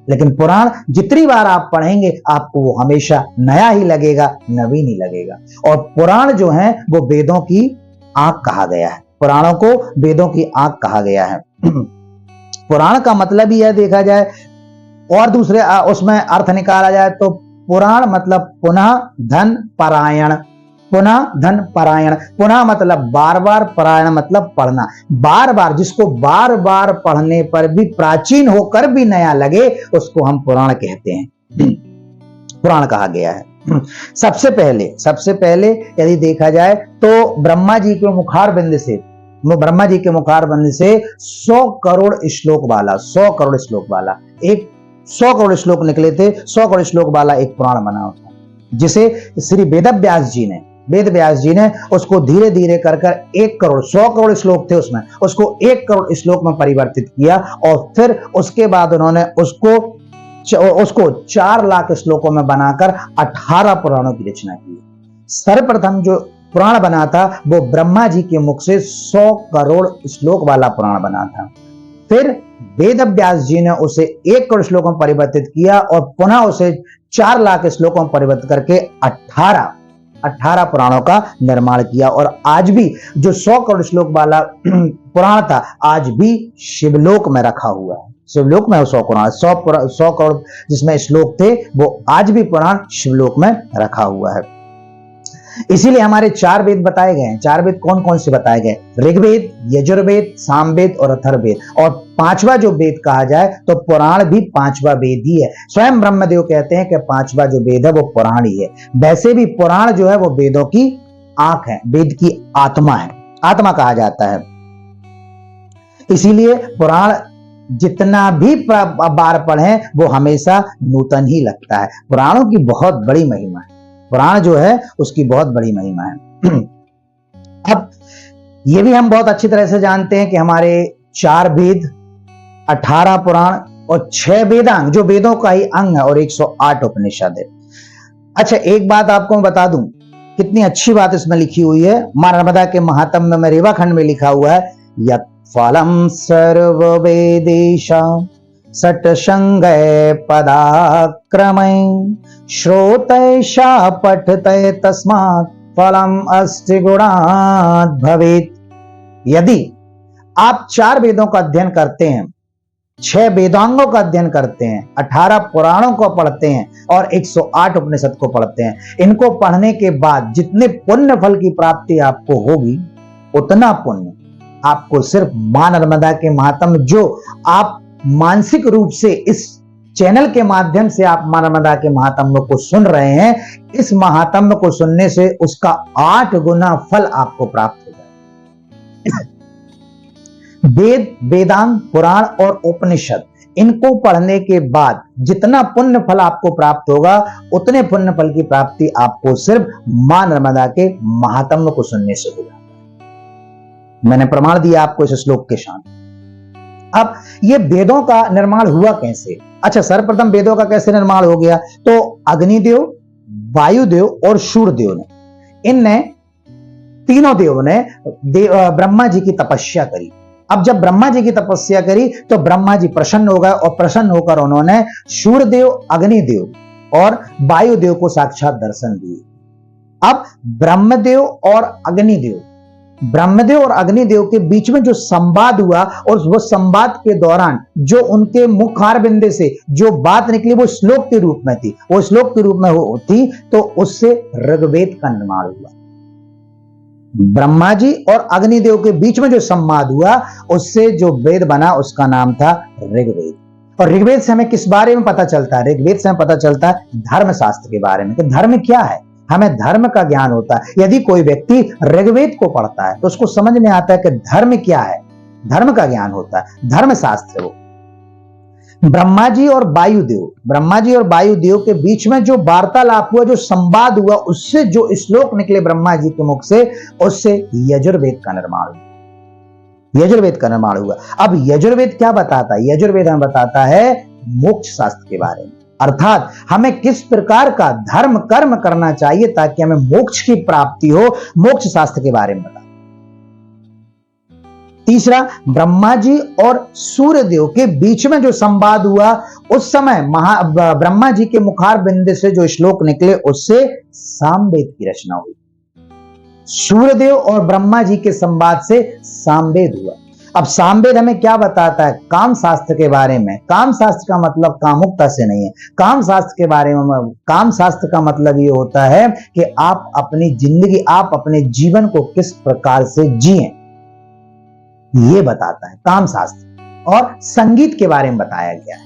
A: लेकिन पुराण जितनी बार आप पढ़ेंगे आपको वो हमेशा नया ही लगेगा, नवीन ही लगेगा। और पुराण जो है वो वेदों की आंख कहा गया है। पुराणों को वेदों की आंख कहा गया है। पुराण का मतलब ही यह देखा जाए और दूसरे उसमें अर्थ निकाला जाए तो पुराण मतलब पुनः धन परायण। पुनः धन परायण, पुनः मतलब बार बार, परायण मतलब पढ़ना। बार बार, जिसको बार बार पढ़ने पर भी प्राचीन होकर भी नया लगे उसको हम पुराण कहते हैं। पुराण कहा गया है। सबसे पहले यदि देखा जाए तो ब्रह्मा जी के मुखारबिंद से 100 करोड़ श्लोक वाला एक 100 करोड़ श्लोक निकले थे। 100 करोड़ श्लोक वाला एक पुराण बना होता है, जिसे श्री वेद व्यास जी ने उसको धीरे धीरे कर 1 करोड़, 100 करोड़ श्लोक थे उसमें, उसको 1 करोड़ श्लोक में परिवर्तित किया। और फिर उसके बाद उन्होंने उसको 4 लाख श्लोकों में बनाकर 18 पुराणों की रचना की। सर्वप्रथम जो पुराण बना था वो ब्रह्मा जी के मुख से 100 करोड़ श्लोक वाला पुराण बना था। फिर वेद व्यास जी ने उसे 1 करोड़ श्लोकों में परिवर्तित किया और पुनः उसे 4 लाख श्लोकों में परिवर्तित करके 18 पुराणों का निर्माण किया। और आज भी जो 100 करोड़ श्लोक वाला पुराण था आज भी शिवलोक में रखा हुआ है। शिवलोक में 100 करोड़ जिसमें श्लोक थे वो आज भी पुराण शिवलोक में रखा हुआ है। इसीलिए हमारे 4 वेद बताए गए हैं। 4 वेद कौन कौन से बताए गए? ऋग्वेद, यजुर्वेद, सामवेद और अथर्ववेद। और 5वां जो वेद कहा जाए तो पुराण भी 5वां वेद ही है। स्वयं ब्रह्मदेव कहते हैं कि 5वां जो वेद है वो पुराण ही है। वैसे भी पुराण जो है वो वेदों की आंख है, वेद की आत्मा है, आत्मा कहा जाता है। इसीलिए पुराण जितना भी बार पढ़ें वो हमेशा नूतन ही लगता है। पुराणों की बहुत बड़ी महिमा है, पुराण जो है उसकी बहुत बड़ी महिमा है। अब ये भी हम बहुत अच्छी तरह से जानते हैं कि हमारे 4 वेद, 18 पुराण और 6 वेदांग जो वेदों का ही अंग है और 108 उपनिषद है। अच्छा एक बात आपको मैं बता दूं, कितनी अच्छी बात इसमें लिखी हुई है। मां नर्मदा के महात्म्य में रेवाखंड में लिखा हुआ है, यत् फलम सर्ववेदेषां सटसंगय पदाक्रमय श्रोतैषा पठतय तस्मात् फलम अस्ति गुणात् भवेत्। यदि आप 4 वेदों का अध्ययन करते हैं, 6 वेदांगों का अध्ययन करते हैं, 18 पुराणों को पढ़ते हैं और 108 उपनिषद को पढ़ते हैं, इनको पढ़ने के बाद जितने पुण्य फल की प्राप्ति आपको होगी उतना पुण्य आपको सिर्फ मां नर्मदा के महात्म्य जो आप मानसिक रूप से इस चैनल के माध्यम से आप मां नर्मदा के महात्म्य को सुन रहे हैं, इस महात्म्य को सुनने से उसका 8 गुना फल आपको प्राप्त हो जाए। वेद, वेदांत, पुराण और उपनिषद, इनको पढ़ने के बाद जितना पुण्य फल आपको प्राप्त होगा, उतने पुण्य फल की प्राप्ति आपको सिर्फ मां नर्मदा के महात्म्य को सुनने से होगा। मैंने प्रमाण दिया आपको इस श्लोक के साथ। अब ये वेदों का निर्माण हुआ कैसे? अच्छा, सर्वप्रथम वेदों का कैसे निर्माण हो गया? तो अग्निदेव, वायुदेव और सूर्यदेव ने, इनने तीनों देवों ने ब्रह्मा जी की तपस्या करी। अब जब ब्रह्मा जी की तपस्या करी तो ब्रह्मा जी प्रसन्न हो गए और प्रसन्न होकर उन्होंने सूर्यदेव, अग्निदेव और वायुदेव को साक्षात दर्शन दिए। अब ब्रह्मदेव और अग्निदेव के बीच में जो संवाद हुआ, और वो संवाद के दौरान जो उनके मुखारबिंद से जो बात निकली वो श्लोक के रूप में थी, वो श्लोक के रूप में थी, तो उससे ऋग्वेद का निर्माण हुआ। ब्रह्मा जी और अग्निदेव के बीच में जो संवाद हुआ, उससे जो वेद बना उसका नाम था ऋग्वेद। और ऋग्वेद से हमें किस बारे में पता चलता है? ऋग्वेद से हमें पता चलता है धर्मशास्त्र के बारे में कि धर्म क्या है, हमें धर्म का ज्ञान होता है। यदि कोई व्यक्ति ऋग्वेद को पढ़ता है तो उसको समझ में आता है कि धर्म क्या है, धर्म का ज्ञान होता है, धर्मशास्त्र वो। ब्रह्मा जी और वायुदेव के बीच में जो वार्तालाप हुआ, जो संवाद हुआ, उससे जो श्लोक निकले ब्रह्मा जी के मुख से, उससे यजुर्वेद का निर्माण हुआ। अब यजुर्वेद क्या बताता है? यजुर्वेद हमें बताता है मोक्ष शास्त्र के बारे में, अर्थात हमें किस प्रकार का धर्म कर्म करना चाहिए ताकि हमें मोक्ष की प्राप्ति हो, मोक्ष शास्त्र के बारे में बताता। तीसरा, ब्रह्मा जी और सूर्यदेव के बीच में जो संवाद हुआ, उस समय ब्रह्मा जी के मुखार बिंद से जो श्लोक निकले, उससे सामवेद की रचना हुई। सूर्यदेव और ब्रह्मा जी के संवाद से सामवेद हुआ। अब सामवेद हमें क्या बताता है? काम शास्त्र के बारे में। काम शास्त्र का मतलब कामुकता से नहीं है। काम शास्त्र के बारे में, काम शास्त्र का मतलब ये होता है कि आप अपनी जिंदगी, आप अपने जीवन को किस प्रकार से जिएं, ये बताता है काम शास्त्र। और संगीत के बारे में बताया गया है।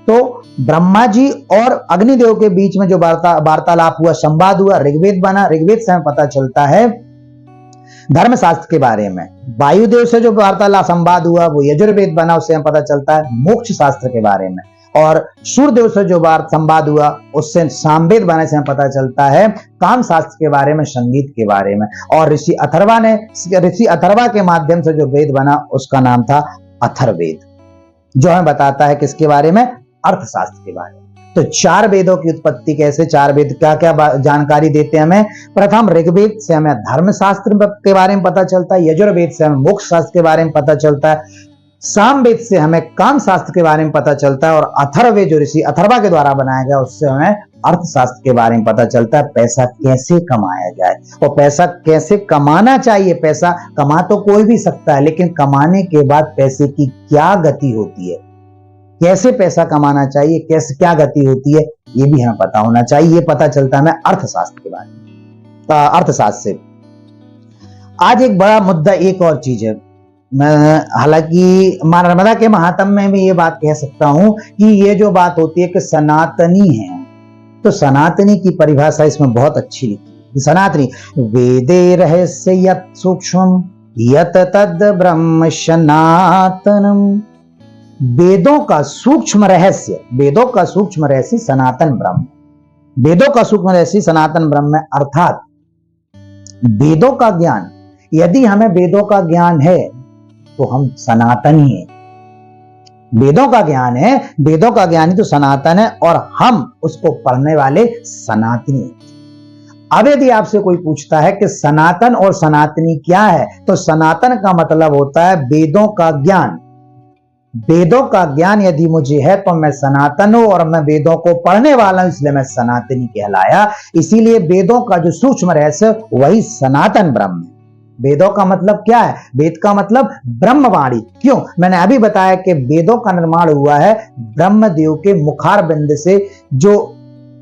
A: तो ब्रह्मा जी और अग्निदेव के बीच में जो वार्तालाप हुआ, संवाद हुआ, ऋग्वेद बना। ऋग्वेद से हमें पता चलता है धर्मशास्त्र के बारे में। वायुदेव से जो वार्तालाप संवाद हुआ वो यजुर्वेद बना, उससे हमें पता चलता है मोक्ष शास्त्र के बारे में। और सूर्यदेव से जो संवाद हुआ, उससे सामवेद बने से हमें पता चलता है काम शास्त्र के बारे में, संगीत के बारे में। और ऋषि अथर्वा के माध्यम से जो वेद बना, उसका नाम था अथर्ववेद, जो हमें बताता है किसके बारे में? अर्थशास्त्र के बारे में। तो 4 वेदों की उत्पत्ति कैसे, 4 वेद क्या क्या जानकारी देते हैं हमें? प्रथम, ऋग्वेद से हमें धर्मशास्त्र के बारे में पता चलता है, यजुर्वेद से हमें मोक्ष शास्त्र के बारे में पता चलता है, सामवेद से हमें काम शास्त्र के बारे में पता चलता है, और अथर्ववेद जो ऋषि अथर्वा के द्वारा बनाया गया, उससे हमें अर्थशास्त्र के बारे में पता चलता है पैसा कैसे कमाया जाए और पैसा कैसे कमाना चाहिए। पैसा कमा तो कोई भी सकता है, लेकिन कमाने के बाद पैसे की क्या गति होती है, कैसे पैसा कमाना चाहिए, कैसे क्या गति होती है, ये भी हमें पता होना चाहिए। ये पता चलता है हमें अर्थशास्त्र के बारे में, अर्थशास्त्र से। आज एक बड़ा मुद्दा एक और चीज है, मैं हालांकि मां नर्मदा के महात्म्य में ये बात कह सकता हूं कि ये जो बात होती है कि सनातनी है, तो सनातनी की परिभाषा इसमें बहुत अच्छी लिखी। सनातनी, वेदे रहस्य यत् सूक्ष्मं यत् तद् ब्रह्म सनातनम। वेदों का सूक्ष्म रहस्य, वेदों का सूक्ष्म रहस्य सनातन ब्रह्म, वेदों का सूक्ष्म रहस्य सनातन ब्रह्म है। अर्थात वेदों का ज्ञान, यदि हमें वेदों का ज्ञान है तो हम सनातनी हैं। वेदों का ज्ञान है, वेदों का ज्ञान ही तो सनातन है, और हम उसको पढ़ने वाले सनातनी हैं। अब यदि आपसे कोई पूछता है कि सनातन और सनातनी क्या है, तो सनातन का मतलब होता है वेदों का ज्ञान। वेदों का ज्ञान यदि मुझे है तो मैं सनातन हूं, और मैं वेदों को पढ़ने वाला हूं, इसलिए मैं सनातनी कहलाया। इसीलिए वेदों का जो सूक्ष्म रहस्य वही सनातन ब्रह्म है। वेदों का मतलब क्या है? वेद का मतलब ब्रह्मवाणी। क्यों? मैंने अभी बताया कि वेदों का निर्माण हुआ है ब्रह्मदेव के मुखार बिंद से। जो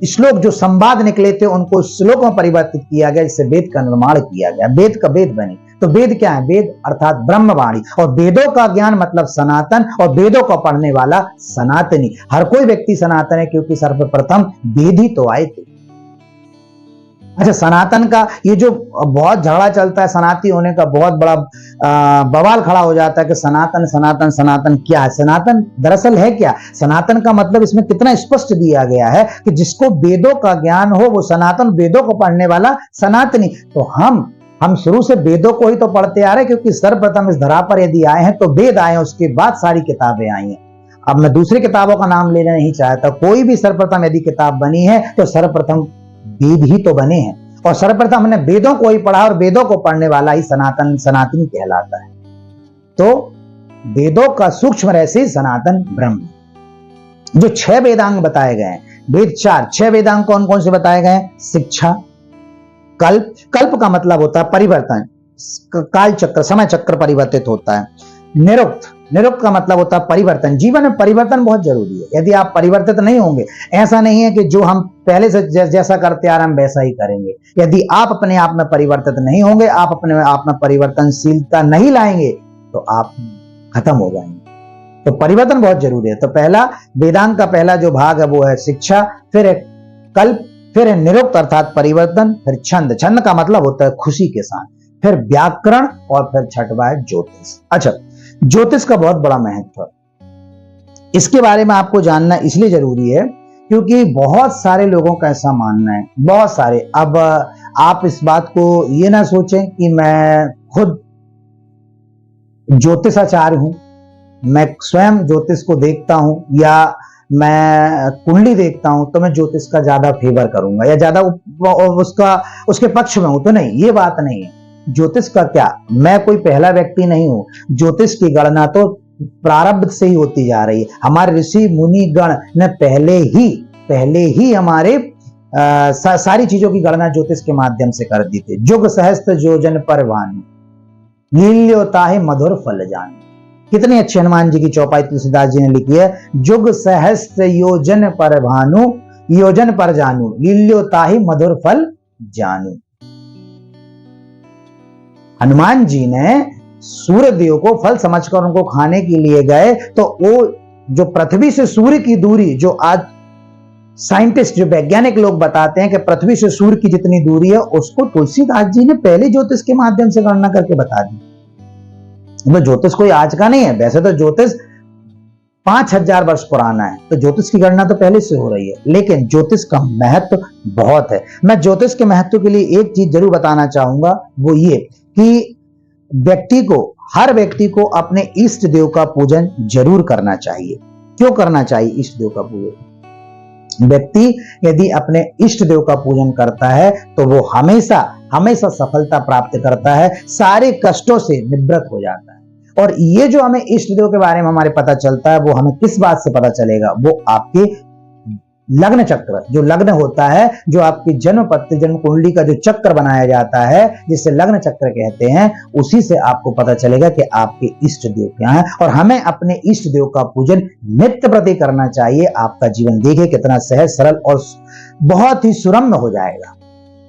A: श्लोक, जो संवाद निकले थे, उनको श्लोक में परिवर्तित किया गया, जिससे वेद का निर्माण किया गया, वेद का वेद बने। तो वेद क्या है? वेद अर्थात ब्रह्मवाणी, और वेदों का ज्ञान मतलब सनातन, और वेदों को पढ़ने वाला सनातनी। हर कोई व्यक्ति सनातन है क्योंकि सर्वप्रथम वेद ही तो आए थे। अच्छा, सनातन का ये जो बहुत झगड़ा चलता है, सनाती होने का बहुत बड़ा बवाल खड़ा हो जाता है कि सनातन सनातन सनातन क्या है? सनातन दरअसल है क्या? सनातन का मतलब इसमें कितना स्पष्ट दिया गया है कि जिसको वेदों का ज्ञान हो वो सनातन, वेदों को पढ़ने वाला सनातनी। तो हम शुरू से वेदों को ही तो पढ़ते आ रहे हैं, क्योंकि सर्वप्रथम इस धरा पर यदि आए हैं तो वेद आए, उसके बाद सारी किताबें आई हैं। अब मैं दूसरी किताबों का नाम लेना नहीं चाहता, कोई भी सर्वप्रथम यदि किताब बनी है तो सर्वप्रथम वेद ही तो बने हैं, और सर्वप्रथम हमने वेदों को ही पढ़ा, और वेदों को पढ़ने वाला ही सनातन सनातनी कहलाता है। तो वेदों का सूक्ष्म रहस्य सनातन ब्रह्म। जो 6 वेदांग बताए गए हैं, वेद 4, 6 वेदांग कौन कौन से बताए गए हैं? शिक्षा, कल्प, कल्प का मतलब होता है परिवर्तन, काल चक्र, समय चक्र परिवर्तित होता है। निरुक्त, निरुक्त का मतलब होता है परिवर्तन। जीवन में परिवर्तन बहुत जरूरी है। यदि आप परिवर्तित नहीं होंगे, ऐसा नहीं है कि जो हम पहले से जैसा करते आ रहे हम वैसा ही करेंगे। यदि आप अपने आप में परिवर्तित नहीं होंगे, आप अपने आप में परिवर्तनशीलता नहीं लाएंगे, तो आप खत्म हो जाएंगे। तो परिवर्तन बहुत जरूरी है। तो पहला वेदांग का पहला जो भाग है वो है शिक्षा, फिर है कल्प, फिर है निरुक्त अर्थात परिवर्तन, फिर छंद, छंद का मतलब होता है खुशी के साथ, फिर व्याकरण, और फिर छठवा है ज्योतिष। अच्छा, ज्योतिष का बहुत बड़ा महत्व है। इसके बारे में आपको जानना इसलिए जरूरी है क्योंकि बहुत सारे लोगों का ऐसा मानना है, बहुत सारे। अब आप इस बात को ये ना सोचें कि मैं खुद ज्योतिषाचार्य हूं, मैं स्वयं ज्योतिष को देखता हूं, या मैं कुंडली देखता हूं तो मैं ज्योतिष का ज्यादा फेवर करूंगा या ज्यादा उसके पक्ष में हूं। तो नहीं, ये बात नहीं है। ज्योतिष का क्या, मैं कोई पहला व्यक्ति नहीं हूं। ज्योतिष की गणना तो प्रारब्ध से ही होती जा रही है। हमारे ऋषि मुनि गण ने पहले ही हमारे सारी चीजों की गणना ज्योतिष के माध्यम से कर दी थी। जुग सहस्त्र योजन पर भानु, लील्योता है मधुर फल जान। कितनी अच्छी हनुमान जी की चौपाई तुलसीदास जी ने लिखी है। जुग सहस्त्र योजन पर भानु, योजन पर जानू, लील्योता ही मधुर फल जानू। हनुमान जी ने सूर्य देव को फल समझकर उनको खाने के लिए गए, तो वो जो पृथ्वी से सूर्य की दूरी, जो आज साइंटिस्ट, जो वैज्ञानिक लोग बताते हैं कि पृथ्वी से सूर्य की जितनी दूरी है, उसको तुलसीदास जी ने पहले ज्योतिष के माध्यम से गणना करके बता दी। तो ज्योतिष कोई आज का नहीं है। वैसे तो ज्योतिष 5000 वर्ष पुराना है, तो ज्योतिष की गणना तो पहले से हो रही है, लेकिन ज्योतिष का महत्व बहुत है। मैं ज्योतिष के महत्व के लिए एक चीज जरूर बताना चाहूंगा, वो ये कि हर व्यक्ति को अपने इष्ट देव का पूजन जरूर करना चाहिए। क्यों करना चाहिए इष्ट देव का पूजन? व्यक्ति यदि अपने इष्ट देव का पूजन करता है तो वो हमेशा हमेशा सफलता प्राप्त करता है, सारे कष्टों से निवृत्त हो जाता है। और ये जो हमें इष्ट देव के बारे में हमारे पता चलता है, वो हमें किस बात से पता चलेगा? वो आपके लग्न चक्र, जो लग्न होता है, जो आपकी जन्म पत्र, जन्म कुंडली का जो चक्र बनाया जाता है, जिसे लग्न चक्र कहते हैं, उसी से आपको पता चलेगा कि आपके इष्ट देव क्या हैं। और हमें अपने इष्ट देव का पूजन नित्य प्रति करना चाहिए। आपका जीवन देखिए कितना सहज सरल और बहुत ही सुरम्य हो जाएगा।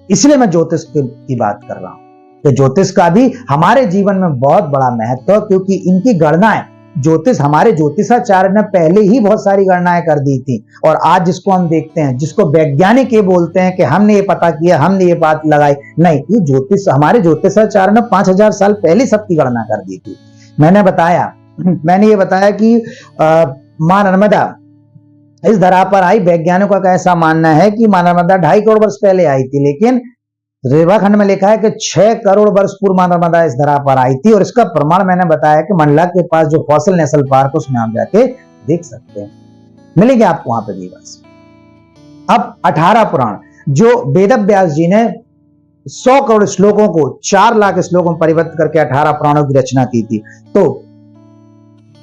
A: इसलिए मैं ज्योतिष की बात कर रहा हूं। तो ज्योतिष का भी हमारे जीवन में बहुत बड़ा महत्व है, क्योंकि इनकी गणनाएं हमारे ज्योतिषाचार्य ने पहले ही बहुत सारी गणनाएं कर दी थी। और आज जिसको हम देखते हैं, जिसको वैज्ञानिक ये बोलते हैं कि हमने ये पता किया, हमने ये बात लगाई, नहीं, ये हमारे ज्योतिषाचार्य ने 5000 साल पहले सबकी गणना कर दी थी। मैंने ये बताया कि मां नर्मदा इस धरा पर आई। वैज्ञानिकों का ऐसा मानना है कि मां नर्मदा 2.5 करोड़ वर्ष पहले आई थी, लेकिन रेवाखंड में लिखा है कि 6 करोड़ वर्ष पूर्व मां नर्मदा इस धरा पर आई थी। और इसका प्रमाण मैंने बताया कि मंडला के पास जो फॉसिल नेशनल पार्क, उसमें आप जाके देख सकते हैं, मिलेंगे आपको वहां पे जीवास। अब 18 पुराण, जो वेद व्यास जी ने 100 करोड़ श्लोकों को 4 लाख श्लोकों में परिवर्तित करके 18 पुराणों की रचना की थी। तो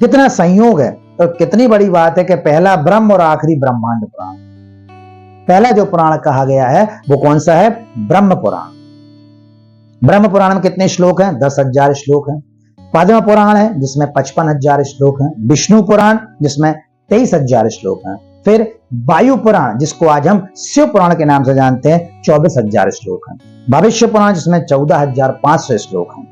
A: कितना संयोग है और कितनी बड़ी बात है कि पहला ब्रह्म और आखिरी ब्रह्मांड पुराण। पहला जो पुराण कहा गया है वो कौन सा है? ब्रह्म पुराण। ब्रह्म पुराण में कितने श्लोक हैं? 10,000 श्लोक हैं। पद्म पुराण है जिसमें 55,000 श्लोक हैं। विष्णु पुराण जिसमें 23,000 श्लोक हैं। फिर वायु पुराण, जिसको आज हम शिव पुराण के नाम से जानते हैं, 24,000 श्लोक हैं। भविष्य पुराण जिसमें 14,500 श्लोक हैं।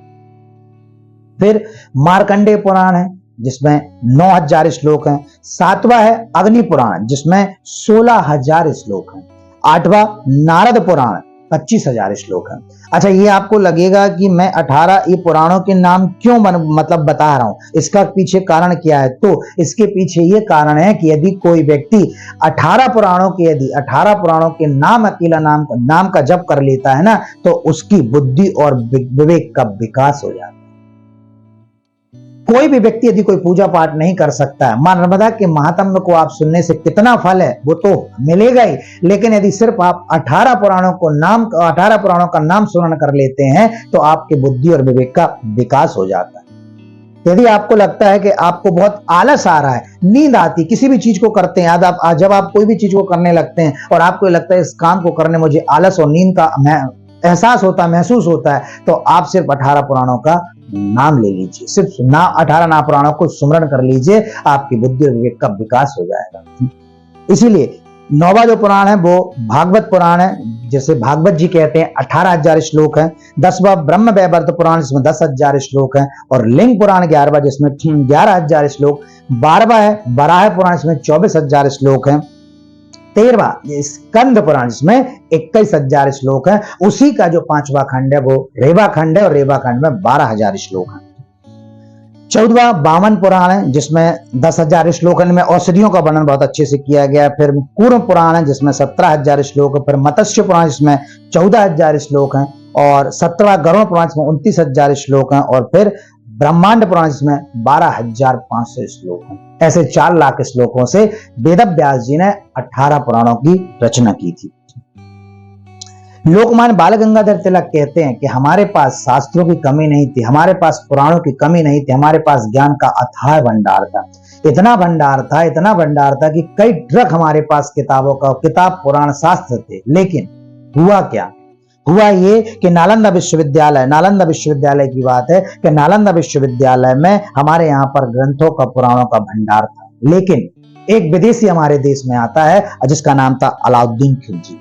A: फिर मार्कंडेय पुराण है जिसमें 9000 श्लोक हैं। 7वां है अग्नि पुराण जिसमें 16000 श्लोक हैं। 8वां नारद पुराण 25000 श्लोक हैं। अच्छा, ये आपको लगेगा कि मैं 18 ये पुराणों के नाम क्यों मतलब बता रहा हूं, इसका पीछे कारण क्या है? तो इसके पीछे ये कारण है कि यदि कोई व्यक्ति 18 पुराणों के नाम अकेला नाम का जप कर लेता है ना, तो उसकी बुद्धि और विवेक का विकास हो जाता है। कोई भी व्यक्ति यदि कोई पूजा पाठ नहीं कर सकता है, मां नर्मदा के महात्म्य को आप सुनने से कितना फल है वो तो मिलेगा ही, लेकिन यदि सिर्फ आप 18 पुराणों का नाम स्मरण कर लेते हैं तो आपके बुद्धि और विवेक का विकास हो जाता है। यदि आपको लगता है कि आपको बहुत आलस आ रहा है, नींद आती, किसी भी चीज को करते हैं, जब आप कोई भी चीज को करने लगते हैं और आपको लगता है इस काम को करने मुझे आलस और नींद का महसूस होता है, तो आप सिर्फ 18 पुराणों का नाम ले लीजिए, सिर्फ 18 पुराणों को स्मरण कर लीजिए, आपकी बुद्धि और विवेक का विकास हो जाएगा। इसीलिए 9वां जो पुराण है वो भागवत पुराण है, जैसे भागवत जी कहते हैं 18000 श्लोक हैं। 10वां ब्रह्म वैवर्त पुराण जिसमें 10000 श्लोक हैं, और लिंग पुराण 11वां जिसमें 11000 श्लोक। 12वां है वराह पुराण जिसमें 24000 श्लोक हैं। 13वां स्कंद पुराण जिसमें 21000 श्लोक है। उसी का जो 5वां खंड है वो रेवा खंड है, और रेवा खंड में 12000 श्लोक है। 14वां वामन पुराण है जिसमें 10000 श्लोक है, इनमें औषधियों का वर्णन बहुत अच्छे से किया गया है। फिर कूर्म पुराण है जिसमें 17000 श्लोक है। फिर मत्स्य पुराण जिसमें 14000 श्लोक हैं, और 17वां गरुड़ पुराण जिसमें 29000 श्लोक हैं, और फिर ब्रह्मांड पुराण जिसमें 12500 श्लोक हैं। ऐसे 4 लाख श्लोकों से वेद व्यास जी ने 18 पुराणों की रचना की थी। लोकमान्य बाल गंगाधर तिलक कहते हैं कि हमारे पास शास्त्रों की कमी नहीं थी, हमारे पास पुराणों की कमी नहीं थी, हमारे पास ज्ञान का अथाह भंडार था। इतना भंडार था कि कई ट्रक हमारे पास किताब पुराण शास्त्र थे। लेकिन हुआ क्या? हुआ ये कि नालंदा विश्वविद्यालय की बात है कि नालंदा विश्वविद्यालय में हमारे यहाँ पर ग्रंथों का, पुराणों का भंडार था। लेकिन एक विदेशी हमारे देश में आता है जिसका नाम था अलाउद्दीन खिलजी।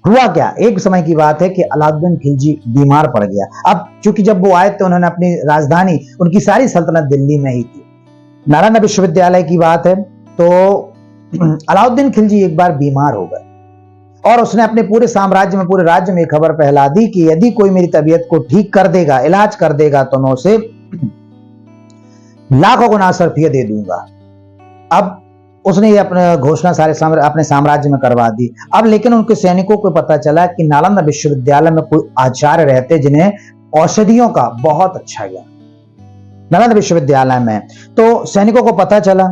A: हुआ क्या, एक समय की बात है कि अलाउद्दीन खिलजी बीमार पड़ गया। अब चूंकि जब वो आए तो उन्होंने अपनी राजधानी, उनकी सारी सल्तनत दिल्ली में ही थी। नालंदा विश्वविद्यालय की बात है तो अलाउद्दीन खिलजी एक बार बीमार हो गए, और उसने अपने पूरे साम्राज्य में, पूरे राज्य में खबर फैला दी कि यदि कोई मेरी तबीयत को ठीक कर देगा, इलाज कर देगा, तो मैं उसे लाखों गुना सरफिया दे दूंगा। अब उसने ये अपने घोषणा अपने साम्राज्य में करवा दी। अब लेकिन उनके सैनिकों को पता चला कि नालंदा विश्वविद्यालय में कोई आचार्य रहते जिन्हें औषधियों का बहुत अच्छा ज्ञान, नालंदा विश्वविद्यालय में। तो सैनिकों को पता चला,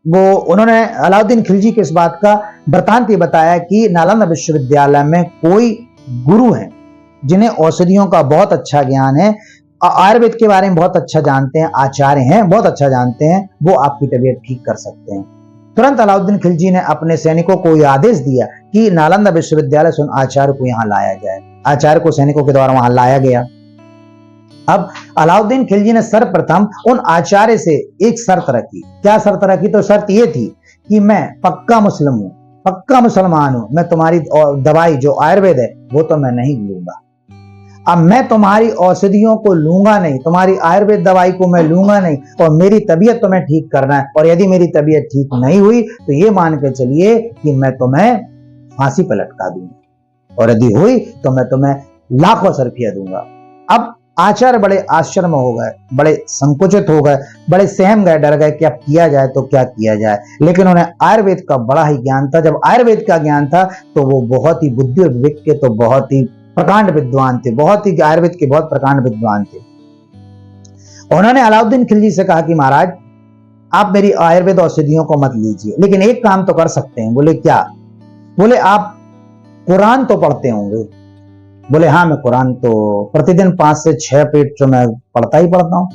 A: उन्होंने अलाउद्दीन खिलजी को इस बात का वृतांत बताया कि नालंदा विश्वविद्यालय में कोई गुरु हैं जिन्हें औषधियों का बहुत अच्छा ज्ञान है, आयुर्वेद के बारे में बहुत अच्छा जानते हैं, आचार्य हैं, बहुत अच्छा जानते हैं, वो आपकी तबीयत ठीक कर सकते हैं। तुरंत अलाउद्दीन खिलजी ने अपने सैनिकों को यह आदेश दिया कि नालंदा विश्वविद्यालय से आचार्य को यहां लाया जाए। आचार्य को सैनिकों के द्वारा वहां लाया गया। अब अलाउद्दीन खिलजी ने सर्वप्रथम उन आचार्य से एक शर्त रखी। क्या शर्त रखी? तो शर्त यह थी कि मैं पक्का मुस्लिम हूं, पक्का मुसलमान हूं, मैं तुम्हारी दवाई जो आयुर्वेद है वो तो मैं नहीं लूंगा। अब मैं तुम्हारी औषधियों को लूंगा नहीं, तुम्हारी आयुर्वेद दवाई को मैं लूंगा नहीं, और मेरी तबीयत तुम्हें ठीक करना है, और यदि मेरी तबीयत ठीक नहीं हुई तो ये मान के चलिए कि मैं तुम्हें फांसी पर लटका दूंगा, और यदि हुई तो मैं तुम्हें लाखों सरफिया दूंगा। अब आचार्य बड़े आश्चर्य में हो गए, बड़े संकुचित हो गए, बड़े सहम गए, डर गए कि अब किया जाए तो क्या किया जाए। लेकिन उन्हें आयुर्वेद का बड़ा ही ज्ञान था। जब आयुर्वेद का ज्ञान था तो वो बहुत ही बुद्धि और विवेक के तो बहुत ही प्रकांड विद्वान थे, बहुत ही आयुर्वेद के बहुत प्रकांड विद्वान थे। उन्होंने अलाउद्दीन खिलजी से कहा कि महाराज आप मेरी आयुर्वेद औषधियों को मत लीजिए, लेकिन एक काम तो कर सकते हैं। बोले क्या? बोले आप कुरान तो पढ़ते होंगे। बोले हाँ, मैं कुरान तो प्रतिदिन 5 से 6 पेज तो मैं पढ़ता ही पढ़ता हूं।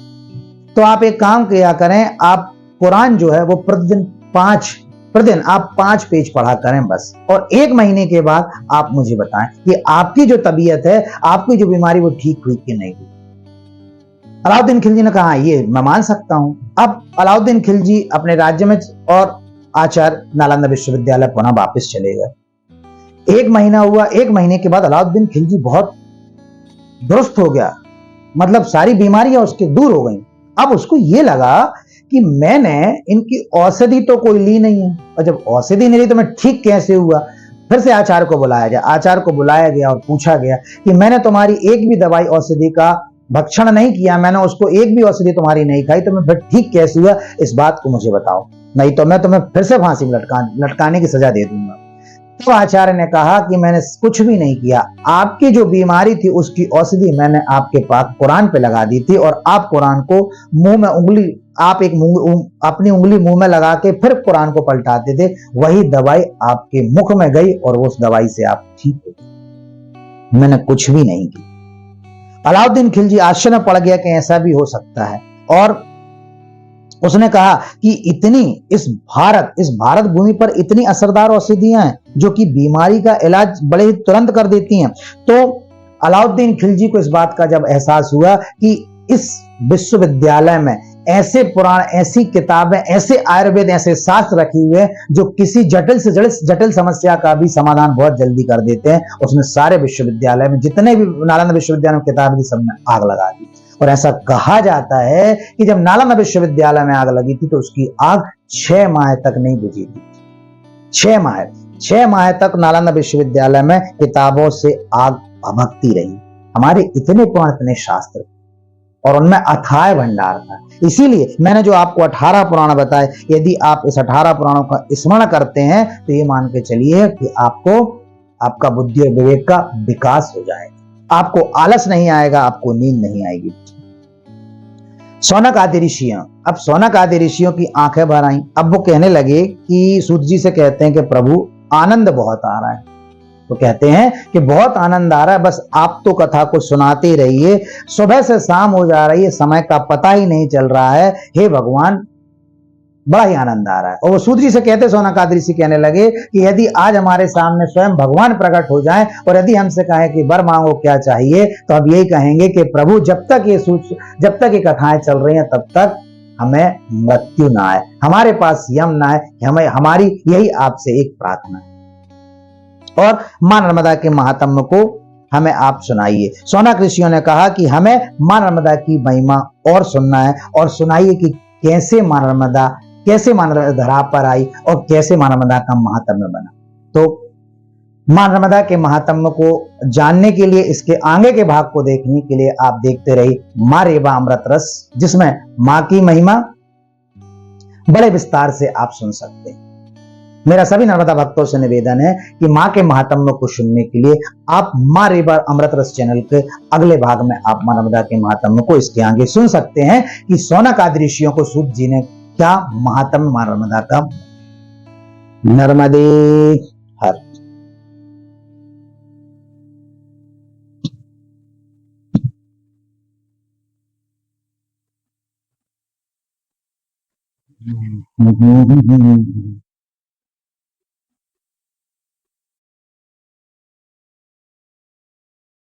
A: तो आप एक काम किया करें, आप कुरान जो है वो प्रतिदिन आप 5 पेज पढ़ा करें बस, और 1 महीने के बाद आप मुझे बताएं कि आपकी जो तबीयत है, आपकी जो बीमारी वो ठीक हुई कि नहीं हुई। अलाउद्दीन खिलजी ने कहा ये मैं मान सकता हूं। अब अलाउद्दीन खिलजी अपने राज्य में और आचार्य नालंदा विश्वविद्यालय पुनः वापस चले गए। 1 महीना हुआ, 1 महीने के बाद अलाउद्दीन खिलजी बहुत दुरुस्त हो गया, मतलब सारी बीमारियां उसके दूर हो गई। अब उसको ये लगा कि मैंने इनकी औषधि तो कोई ली नहीं है, और जब औषधि नहीं ली तो मैं ठीक कैसे हुआ। फिर से आचार्य को बुलाया गया, आचार्य को बुलाया गया और पूछा गया कि मैंने तुम्हारी एक भी दवाई औषधि का भक्षण नहीं किया, मैंने उसको एक भी औषधि तुम्हारी नहीं खाई, तो मैं फिर ठीक कैसे हुआ, इस बात को मुझे बताओ, नहीं तो मैं तुम्हें फिर से फांसी में लटकाने की सजा दे दूंगा। तो आचार्य ने कहा कि मैंने कुछ भी नहीं किया, आपकी जो बीमारी थी उसकी औषधि मैंने आपके पास कुरान पे लगा दी थी, और आप कुरान को मुंह में उंगली, आप अपनी उंगली मुंह में लगा के फिर कुरान को पलटाते थे, वही दवाई आपके मुख में गई और उस दवाई से आप ठीक हो गए, मैंने कुछ भी नहीं किया। अलाउद्दीन खिलजी आश्चर्य में पड़ गया कि ऐसा भी हो सकता है, और उसने कहा कि इस भारत भूमि पर इतनी असरदार औषधियां हैं जो कि बीमारी का इलाज बड़े ही तुरंत कर देती हैं। तो अलाउद्दीन खिलजी को इस बात का जब एहसास हुआ कि इस विश्वविद्यालय में ऐसे पुराण, ऐसी किताबें, ऐसे आयुर्वेद, ऐसे शास्त्र रखे हुए हैं जो किसी जटिल से जटिल समस्या का भी समाधान बहुत जल्दी कर देते हैं, उसने सारे विश्वविद्यालय में जितने भी नालंदा विश्वविद्यालय में किताबें थी सब में आग लगा दी। और ऐसा कहा जाता है कि जब नालंदा विश्वविद्यालय में आग लगी थी तो उसकी आग 6 माह तक नहीं बुझी थी। 6 माह तक नालंदा विश्वविद्यालय में किताबों से आग भभकती रही। हमारे इतने पुराने, इतने शास्त्र, और उनमें अथाह भंडार था। इसीलिए मैंने जो आपको 18 पुराण बताए, यदि आप इस 18 पुराणों का स्मरण करते हैं तो ये मान के चलिए कि आपका बुद्धि और विवेक का विकास हो जाएगा, आपको आलस नहीं आएगा, आपको नींद नहीं आएगी। सौनक आदि ऋषियों, अब सौनक आदि ऋषियों की आंखें भर आई। अब वो कहने लगे कि सूत जी से कहते हैं कि प्रभु आनंद बहुत आ रहा है, तो कहते हैं कि बहुत आनंद आ रहा है, बस आप तो कथा को सुनाते ही रहिए, सुबह से शाम हो जा रही है, समय का पता ही नहीं चल रहा है, हे भगवान बड़ा ही आनंद आ रहा है। और वो सूत जी से कहते, सौनकादि ऋषि कहने लगे कि यदि आज हमारे सामने स्वयं भगवान प्रकट हो जाएं और यदि हमसे कहें कि वर मांगो क्या चाहिए, तो हम यही कहेंगे कि प्रभु जब तक ये कथाएं चल रही हैं तब तक हमें मृत्यु ना आए, हमारे पास यम ना आए, हमारी यही आपसे एक प्रार्थना है, और मां नर्मदा के महात्म्य को हमें आप सुनाइए। सौनक ऋषियों ने कहा कि हमें मां नर्मदा की महिमा और सुनना है, और सुनाइए कि कैसे मां नर्मदा धरा पर आई और कैसे मां नर्मदा का महात्म्य बना। तो मां नर्मदा के महात्म्य को जानने के लिए, इसके आगे के भाग को देखने के लिए आप देखते रहिए मां रेवा अमृत रस, जिसमें मां की महिमा बड़े विस्तार से आप सुन सकते हैं। मेरा सभी नर्मदा भक्तों से निवेदन है कि मां के महात्म्य को सुनने के लिए आप मां रेवा अमृत रस चैनल के अगले भाग में आप मां नर्मदा के महात्म्य को इसके आगे सुन सकते हैं कि सौनक आदि ऋषियों को सूत जी ने क्या महात्म्य मां नर्मदा का। नर्मदे हर